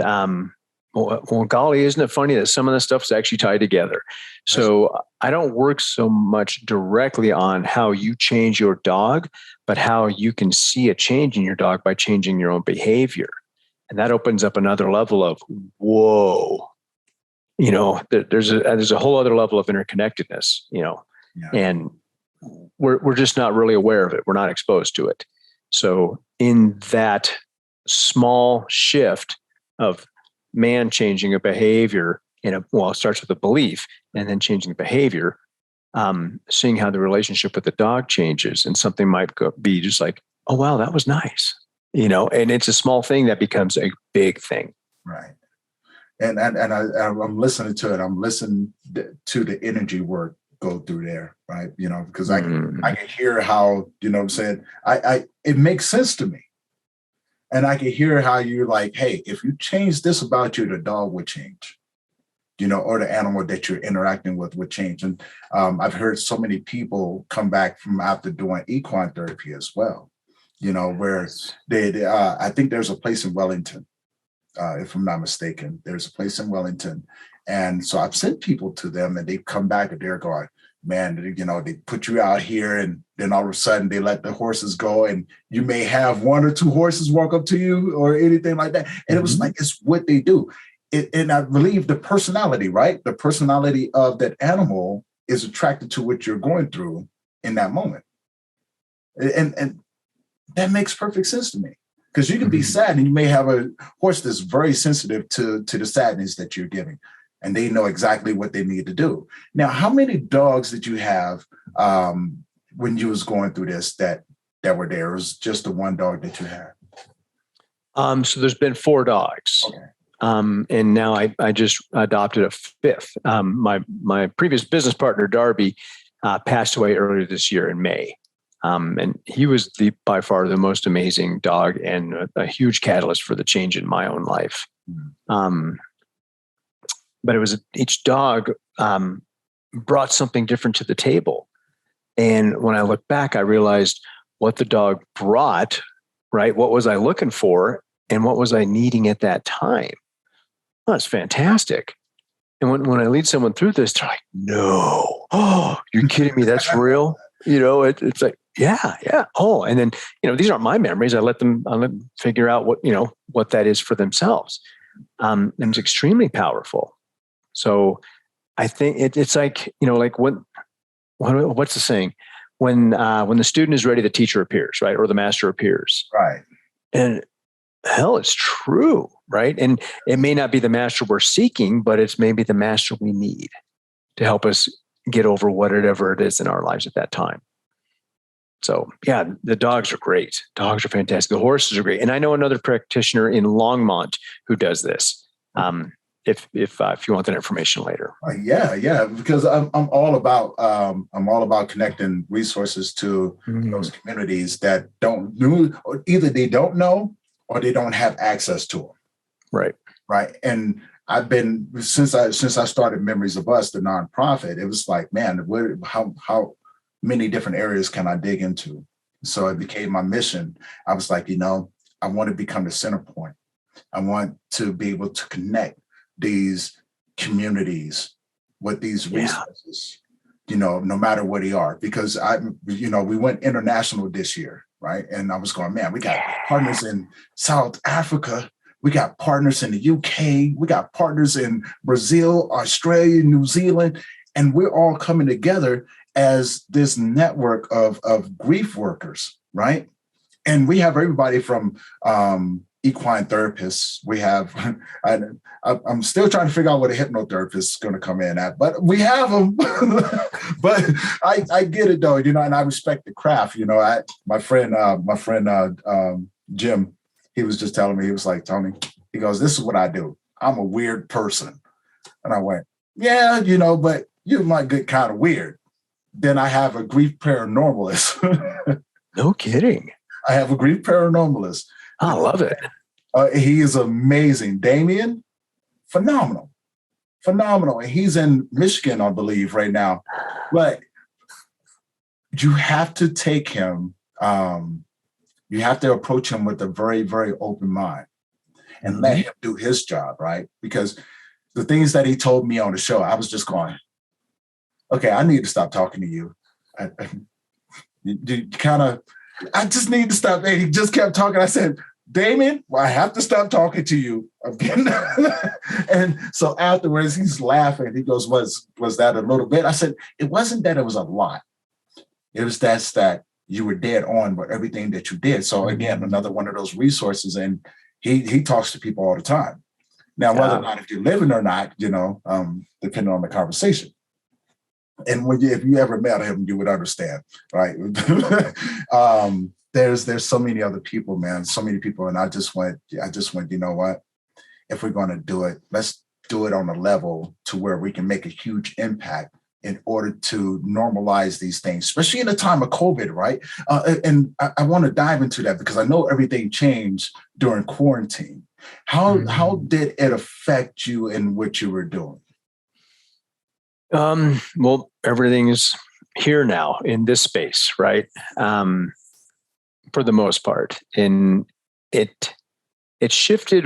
well, golly, isn't it funny that some of this stuff is actually tied together? So I don't work so much directly on how you change your dog, but how you can see a change in your dog by changing your own behavior. And that opens up another level of, whoa, there's a whole other level of interconnectedness, and we're just not really aware of it. We're not exposed to it. So in that small shift of man changing a behavior, it starts with a belief and then changing the behavior, seeing how the relationship with the dog changes, and something might be just like, oh, wow, that was nice, and it's a small thing that becomes a big thing. Right. And I'm listening to it. I'm listening to the energy work go through there, right? Because I can hear how, what I'm saying, it makes sense to me. And I can hear how you're like, hey, if you change this about you, the dog would change, or the animal that you're interacting with would change. And I've heard so many people come back from after doing equine therapy as well, where I think there's a place in Wellington, if I'm not mistaken. There's a place in Wellington. And so I've sent people to them, and they come back and they're going, man, they put you out here, and then all of a sudden they let the horses go, and you may have one or two horses walk up to you or anything like that. And it was like, it's what they do. And I believe the personality, right? The personality of that animal is attracted to what you're going through in that moment. And that makes perfect sense to me. Because you can be sad, and you may have a horse that's very sensitive to the sadness that you're giving, and they know exactly what they need to do. Now, how many dogs did you have when you was going through this that were there? It was just the one dog that you had? So there's been 4 dogs. Okay. And now I just adopted a 5th. My previous business partner, Darby, passed away earlier this year in May. And he was by far the most amazing dog, and a huge catalyst for the change in my own life. But it was each dog brought something different to the table. And when I look back, I realized what the dog brought, right? What was I looking for, and what was I needing at that time? Oh, that's fantastic. And when I lead someone through this, they're like, no, oh, you're kidding me. That's real. It's like, yeah. Oh, and then, these aren't my memories. I let them figure out what that is for themselves. And it's extremely powerful. So I think it's like, what's the saying? When the student is ready, the teacher appears, right? Or the master appears. Right. And hell, it's true, right? And it may not be the master we're seeking, but it's maybe the master we need to help us get over whatever it is in our lives at that time. So yeah, the dogs are great. Dogs are fantastic. The horses are great. And I know another practitioner in Longmont who does this. If you want that information later. Yeah, because I'm all about connecting resources to those communities that don't know, or either they don't know or they don't have access to them. Right. And I've been since I started Memories of Us, the nonprofit. It was like, man, how many different areas can I dig into? So it became my mission. I was like, I want to become the center point. I want to be able to connect these communities with these resources, no matter where they are, because we went international this year, right? And I was going, man, we got partners in South Africa, We got partners in the UK. We got partners in Brazil, Australia, New Zealand, and we're all coming together as this network of grief workers, right? And we have everybody from equine therapists. We have, I'm still trying to figure out what a hypnotherapist is going to come in at, but we have them. But I get it though, you know, and I respect the craft. You know, my friend Jim, he was just telling me, he was like, Tony, he goes, this is what I do. I'm a weird person. And I went, yeah, you know, but you might get kind of weird. Then I have a grief paranormalist. No kidding. I have a grief paranormalist. I love it. He is amazing. Damien, phenomenal. And he's in Michigan, I believe, right now. But you have to take him, you have to approach him with a very, very open mind and let him do his job, right? Because the things that he told me on the show, I was just going, okay, I need to stop talking to you. I just need to stop. And he just kept talking. I said, Damien, well, I have to stop talking to you again. And so afterwards, he's laughing. He goes, was that a little bit? I said, it wasn't that it was a lot. It was that you were dead on with everything that you did. So again, another one of those resources. And he talks to people all the time. Now, whether or not if you're living or not, you know, depending on the conversation. And if you ever met him, you would understand, right? There's so many other people, man, so many people. And I just went, you know what? If we're going to do it, let's do it on a level to where we can make a huge impact in order to normalize these things, especially in a time of COVID, right? And I want to dive into that because I know everything changed during quarantine. How did it affect you in what you were doing? Well, everything is here now in this space, right? For the most part, and it shifted.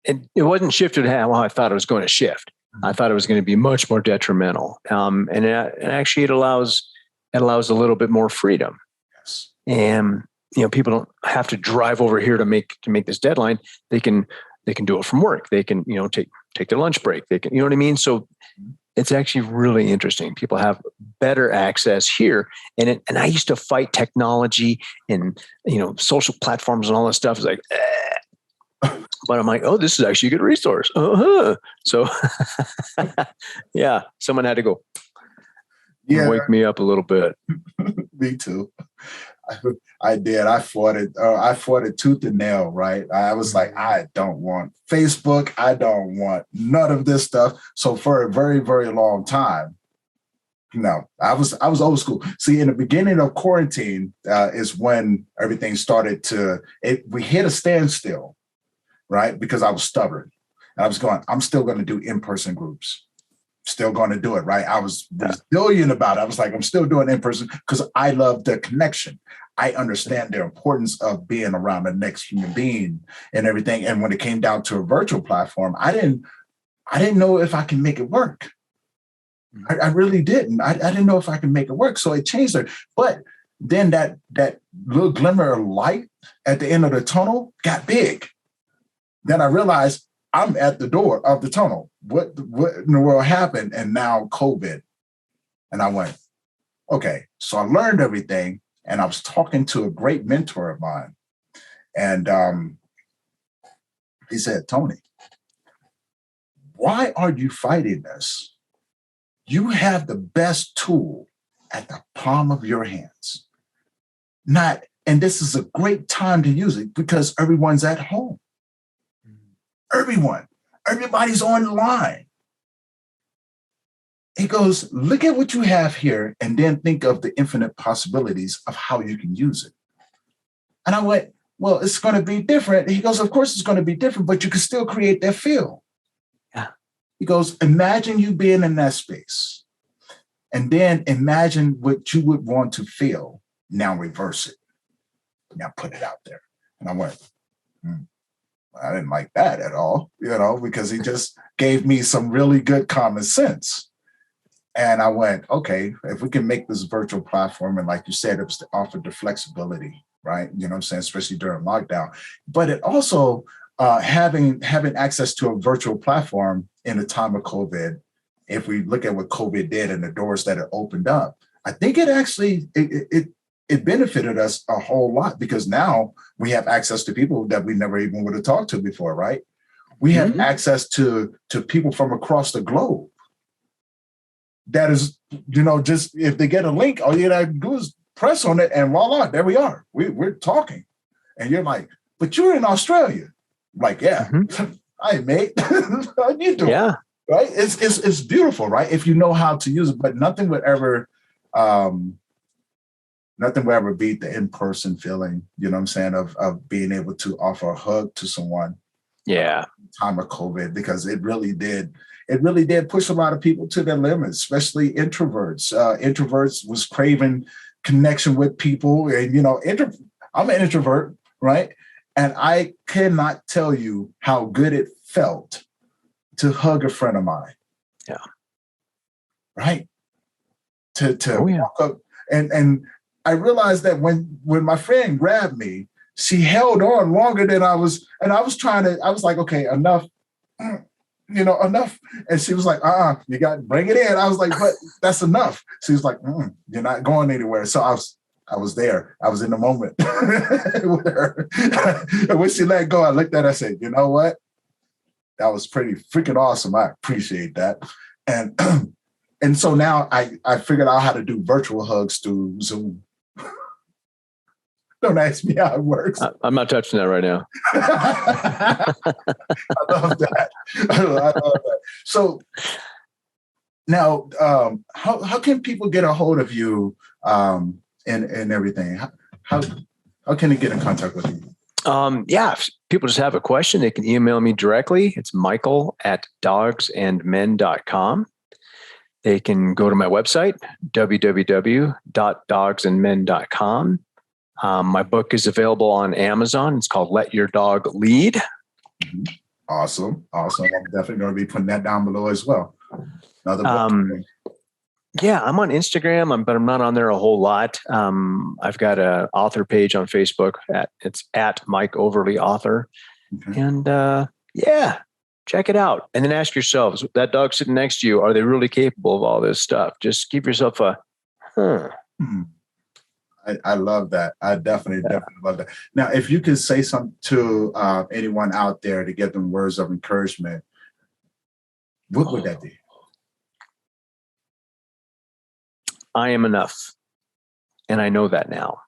It wasn't shifted how I thought it was going to shift. I thought it was going to be much more detrimental. And actually, it allows a little bit more freedom. Yes. And you know, people don't have to drive over here to make this deadline. They can do it from work. They can, you know, take their lunch break. They can, you know what I mean? So it's actually really interesting. People have better access here. And I used to fight technology and, you know, social platforms and all that stuff. It's like, but I'm like, oh, this is actually a good resource. So yeah, someone had to go wake me up a little bit. Me too. I did. I fought it tooth and nail, right? I was like, I don't want Facebook. I don't want none of this stuff. So for a very, very long time, no, I was old school. See, in the beginning of quarantine is when everything started we hit a standstill, right? Because I was stubborn. And I was going, I'm still going to do in-person groups. Still going to do it, right? I was resilient about it. I was like, I'm still doing in-person because I love the connection. I understand the importance of being around the next human being and everything. And when it came down to a virtual platform, I didn't know if I can make it work. I really didn't. I didn't know if I can make it work. So it changed it. But then that little glimmer of light at the end of the tunnel got big. Then I realized I'm at the door of the tunnel. What in the world happened? And now COVID. And I went, okay. So I learned everything. And I was talking to a great mentor of mine. And he said, Tony, why are you fighting this? You have the best tool at the palm of your hands. And this is a great time to use it because everyone's at home. Everybody's online. He goes, look at what you have here and then think of the infinite possibilities of how you can use it. And I went, well, it's going to be different. He goes, of course it's going to be different, but you can still create that feel. Yeah. He goes, imagine you being in that space and then imagine what you would want to feel. Now reverse it. Now put it out there. And I went, I didn't like that at all, you know, because he just gave me some really good common sense. And I went, okay, if we can make this virtual platform, and like you said, it was to offer the flexibility right? You know what I'm saying? Especially during lockdown. But it also having access to a virtual platform in the time of COVID, if we look at what COVID did and the doors that it opened up, I think it actually it benefited us a whole lot, because now we have access to people that we never even would have talked to before, right? We have access to people from across the globe. That is, just if they get a link, all you gotta do is press on it and voila, there we are. We're talking. And you're like, but you're in Australia. I'm like, yeah. Hi, mate. How you doing? Yeah. Right? It's beautiful, right? If you know how to use it, but nothing would ever beat the in-person feeling, you know what I'm saying, of being able to offer a hug to someone. Yeah. Time of COVID, because it really did push a lot of people to their limits, especially introverts. Introverts was craving connection with people. And, I'm an introvert, right? And I cannot tell you how good it felt to hug a friend of mine. Yeah. Right? To walk up. And I realized that when my friend grabbed me, she held on longer than I was. And I was like, okay, enough. Enough. And she was like, you got to bring it in. I was like, but that's enough. She was like, you're not going anywhere. So I was there. I was in the moment with her. And when she let go, I looked at her and said, you know what? That was pretty freaking awesome. I appreciate that. And and so now I figured out how to do virtual hugs through Zoom. Don't ask me how it works. I'm not touching that right now. I love that. I love that. So now, how can people get a hold of you and everything? How can they get in contact with you? If people just have a question, they can email me directly. It's michael@dogsandmen.com. They can go to my website, www.dogsandmen.com. My book is available on Amazon. It's called Let Your Dog Lead. Awesome. I'm definitely going to be putting that down below as well. Another book. I'm on Instagram, but I'm not on there a whole lot. I've got an author page on Facebook. It's at Mike Overlie Author. Okay. And check it out. And then ask yourselves, that dog sitting next to you, are they really capable of all this stuff? Just give yourself a, I love that. I definitely love that. Now, if you could say something to anyone out there to give them words of encouragement, what would that be? I am enough. And I know that now.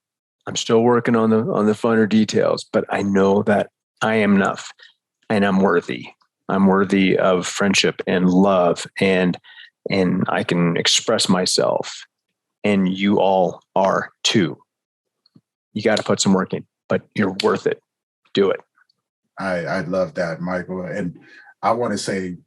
I'm still working on the finer details, but I know that I am enough and I'm worthy. I'm worthy of friendship and love, and I can express myself, and you all are too. You got to put some work in, but you're worth it. Do it. I love that, Michael. And I want to say,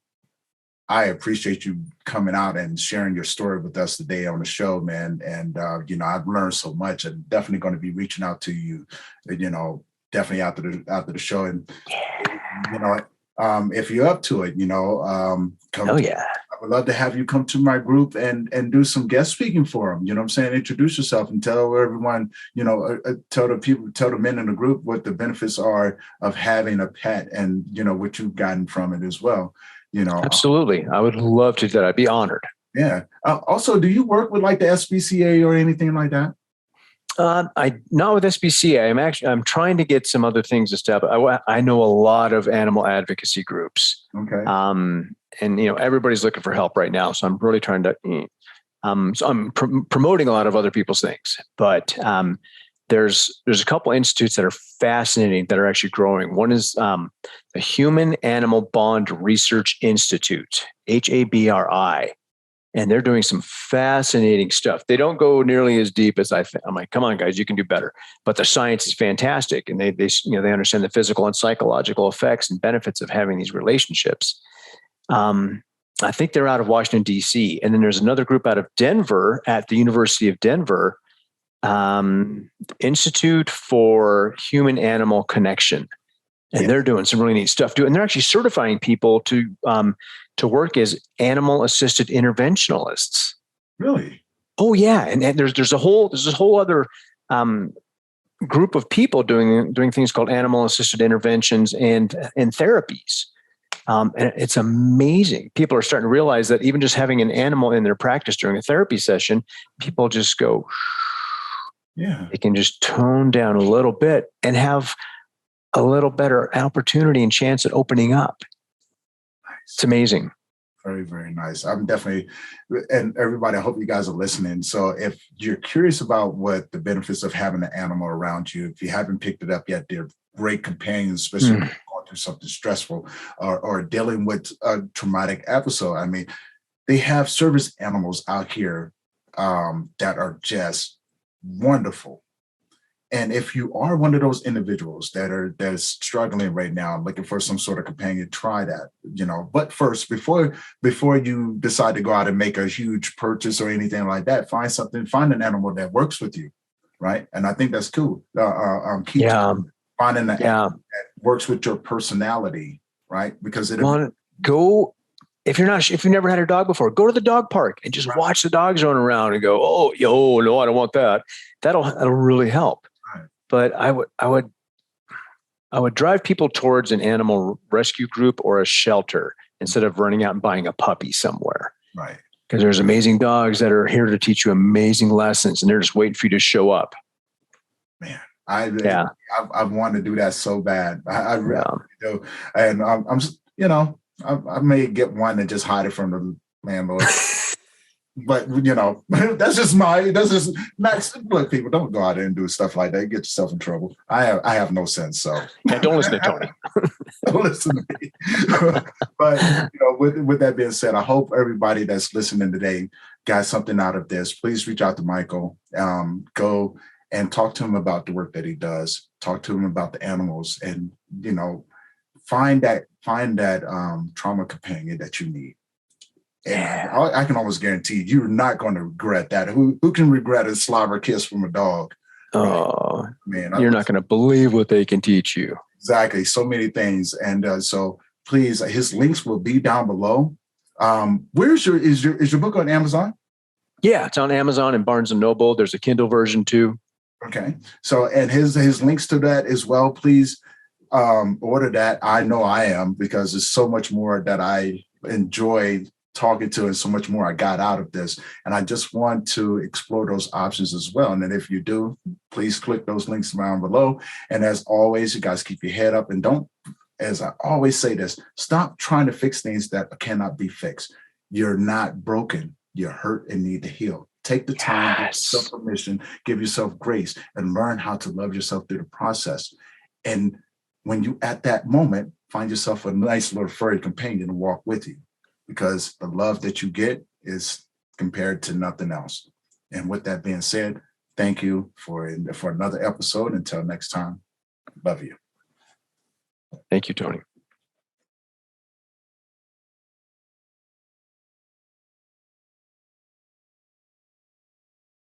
I appreciate you coming out and sharing your story with us today on the show, man. And, I've learned so much, and definitely going to be reaching out to you, definitely after the show. And, if you're up to it, come. Oh, yeah. I would love to have you come to my group and do some guest speaking for them. You know what I'm saying? Introduce yourself and tell everyone, tell the men in the group what the benefits are of having a pet, and, what you've gotten from it as well. Absolutely. I would love to do that. I'd be honored. Yeah. Also, do you work with like the SPCA or anything like that? Not with SPCA. I'm trying to get some other things established. I know a lot of animal advocacy groups. Okay. And everybody's looking for help right now. So I'm really trying to, so I'm promoting a lot of other people's things, but, there's a couple institutes that are fascinating that are actually growing. One is the Human Animal Bond Research Institute, HABRI, and they're doing some fascinating stuff. They don't go nearly as deep as I think. I'm like, come on, guys, you can do better. But the science is fantastic, and they understand the physical and psychological effects and benefits of having these relationships. I think they're out of Washington, D.C., and then there's another group out of Denver at the University of Denver. Institute for Human Animal Connection, and they're doing some really neat stuff too. And they're actually certifying people to work as animal assisted interventionalists. Really? Oh yeah, and there's a whole other group of people doing things called animal assisted interventions and therapies. And it's amazing. People are starting to realize that even just having an animal in their practice during a therapy session, people just go, yeah, they can just tone down a little bit and have a little better opportunity and chance at opening up. nice. It's amazing. Very, very nice. I'm definitely, and everybody, I hope you guys are listening. So if you're curious about what the benefits of having an animal around you, if you haven't picked it up yet, they're great companions, especially if you're going through something stressful or dealing with a traumatic episode. I mean, they have service animals out here that are just wonderful. And if you are one of those individuals that's struggling right now, looking for some sort of companion, try that, But first, before you decide to go out and make a huge purchase or anything like that, find an animal that works with you, right? And I think that's cool. Keep finding an animal that works with your personality, right? Because go. If you've never had a dog before, go to the dog park and just watch the dogs run around and go, oh, no, I don't want that. That'll really help. But I would drive people towards an animal rescue group or a shelter instead of running out and buying a puppy somewhere. Right. Because there's amazing dogs that are here to teach you amazing lessons, and they're just waiting for you to show up. Man, I want to do that so bad. I really do. And I may get one and just hide it from the landlord. But that's just look, people, don't go out there and do stuff like that. You get yourself in trouble. I have no sense. So don't listen to Tony. Don't listen to me. But with that being said, I hope everybody that's listening today got something out of this. Please reach out to Michael. Go and talk to him about the work that he does. Talk to him about the animals, and find that trauma companion that you need. And I can almost guarantee you're not going to regret that. Who can regret a slobber kiss from a dog? Oh, man, you're not going to believe what they can teach you. Exactly. So many things. And so please, his links will be down below. Is your book on Amazon? Yeah, it's on Amazon and Barnes & Noble. There's a Kindle version too. Okay. So, and his links to that as well, please order that. I know I am, because there's so much more that I enjoy talking to and so much more I got out of this. And I just want to explore those options as well. And then if you do, please click those links down below. And as always, you guys keep your head up and don't, as I always say this, stop trying to fix things that cannot be fixed. You're not broken. You're hurt and need to heal. Take the time, give yourself permission, give yourself grace, and learn how to love yourself through the process. And when you at that moment, find yourself a nice little furry companion to walk with you, because the love that you get is compared to nothing else. And with that being said, thank you for another episode. Until next time, love you. Thank you, Tony.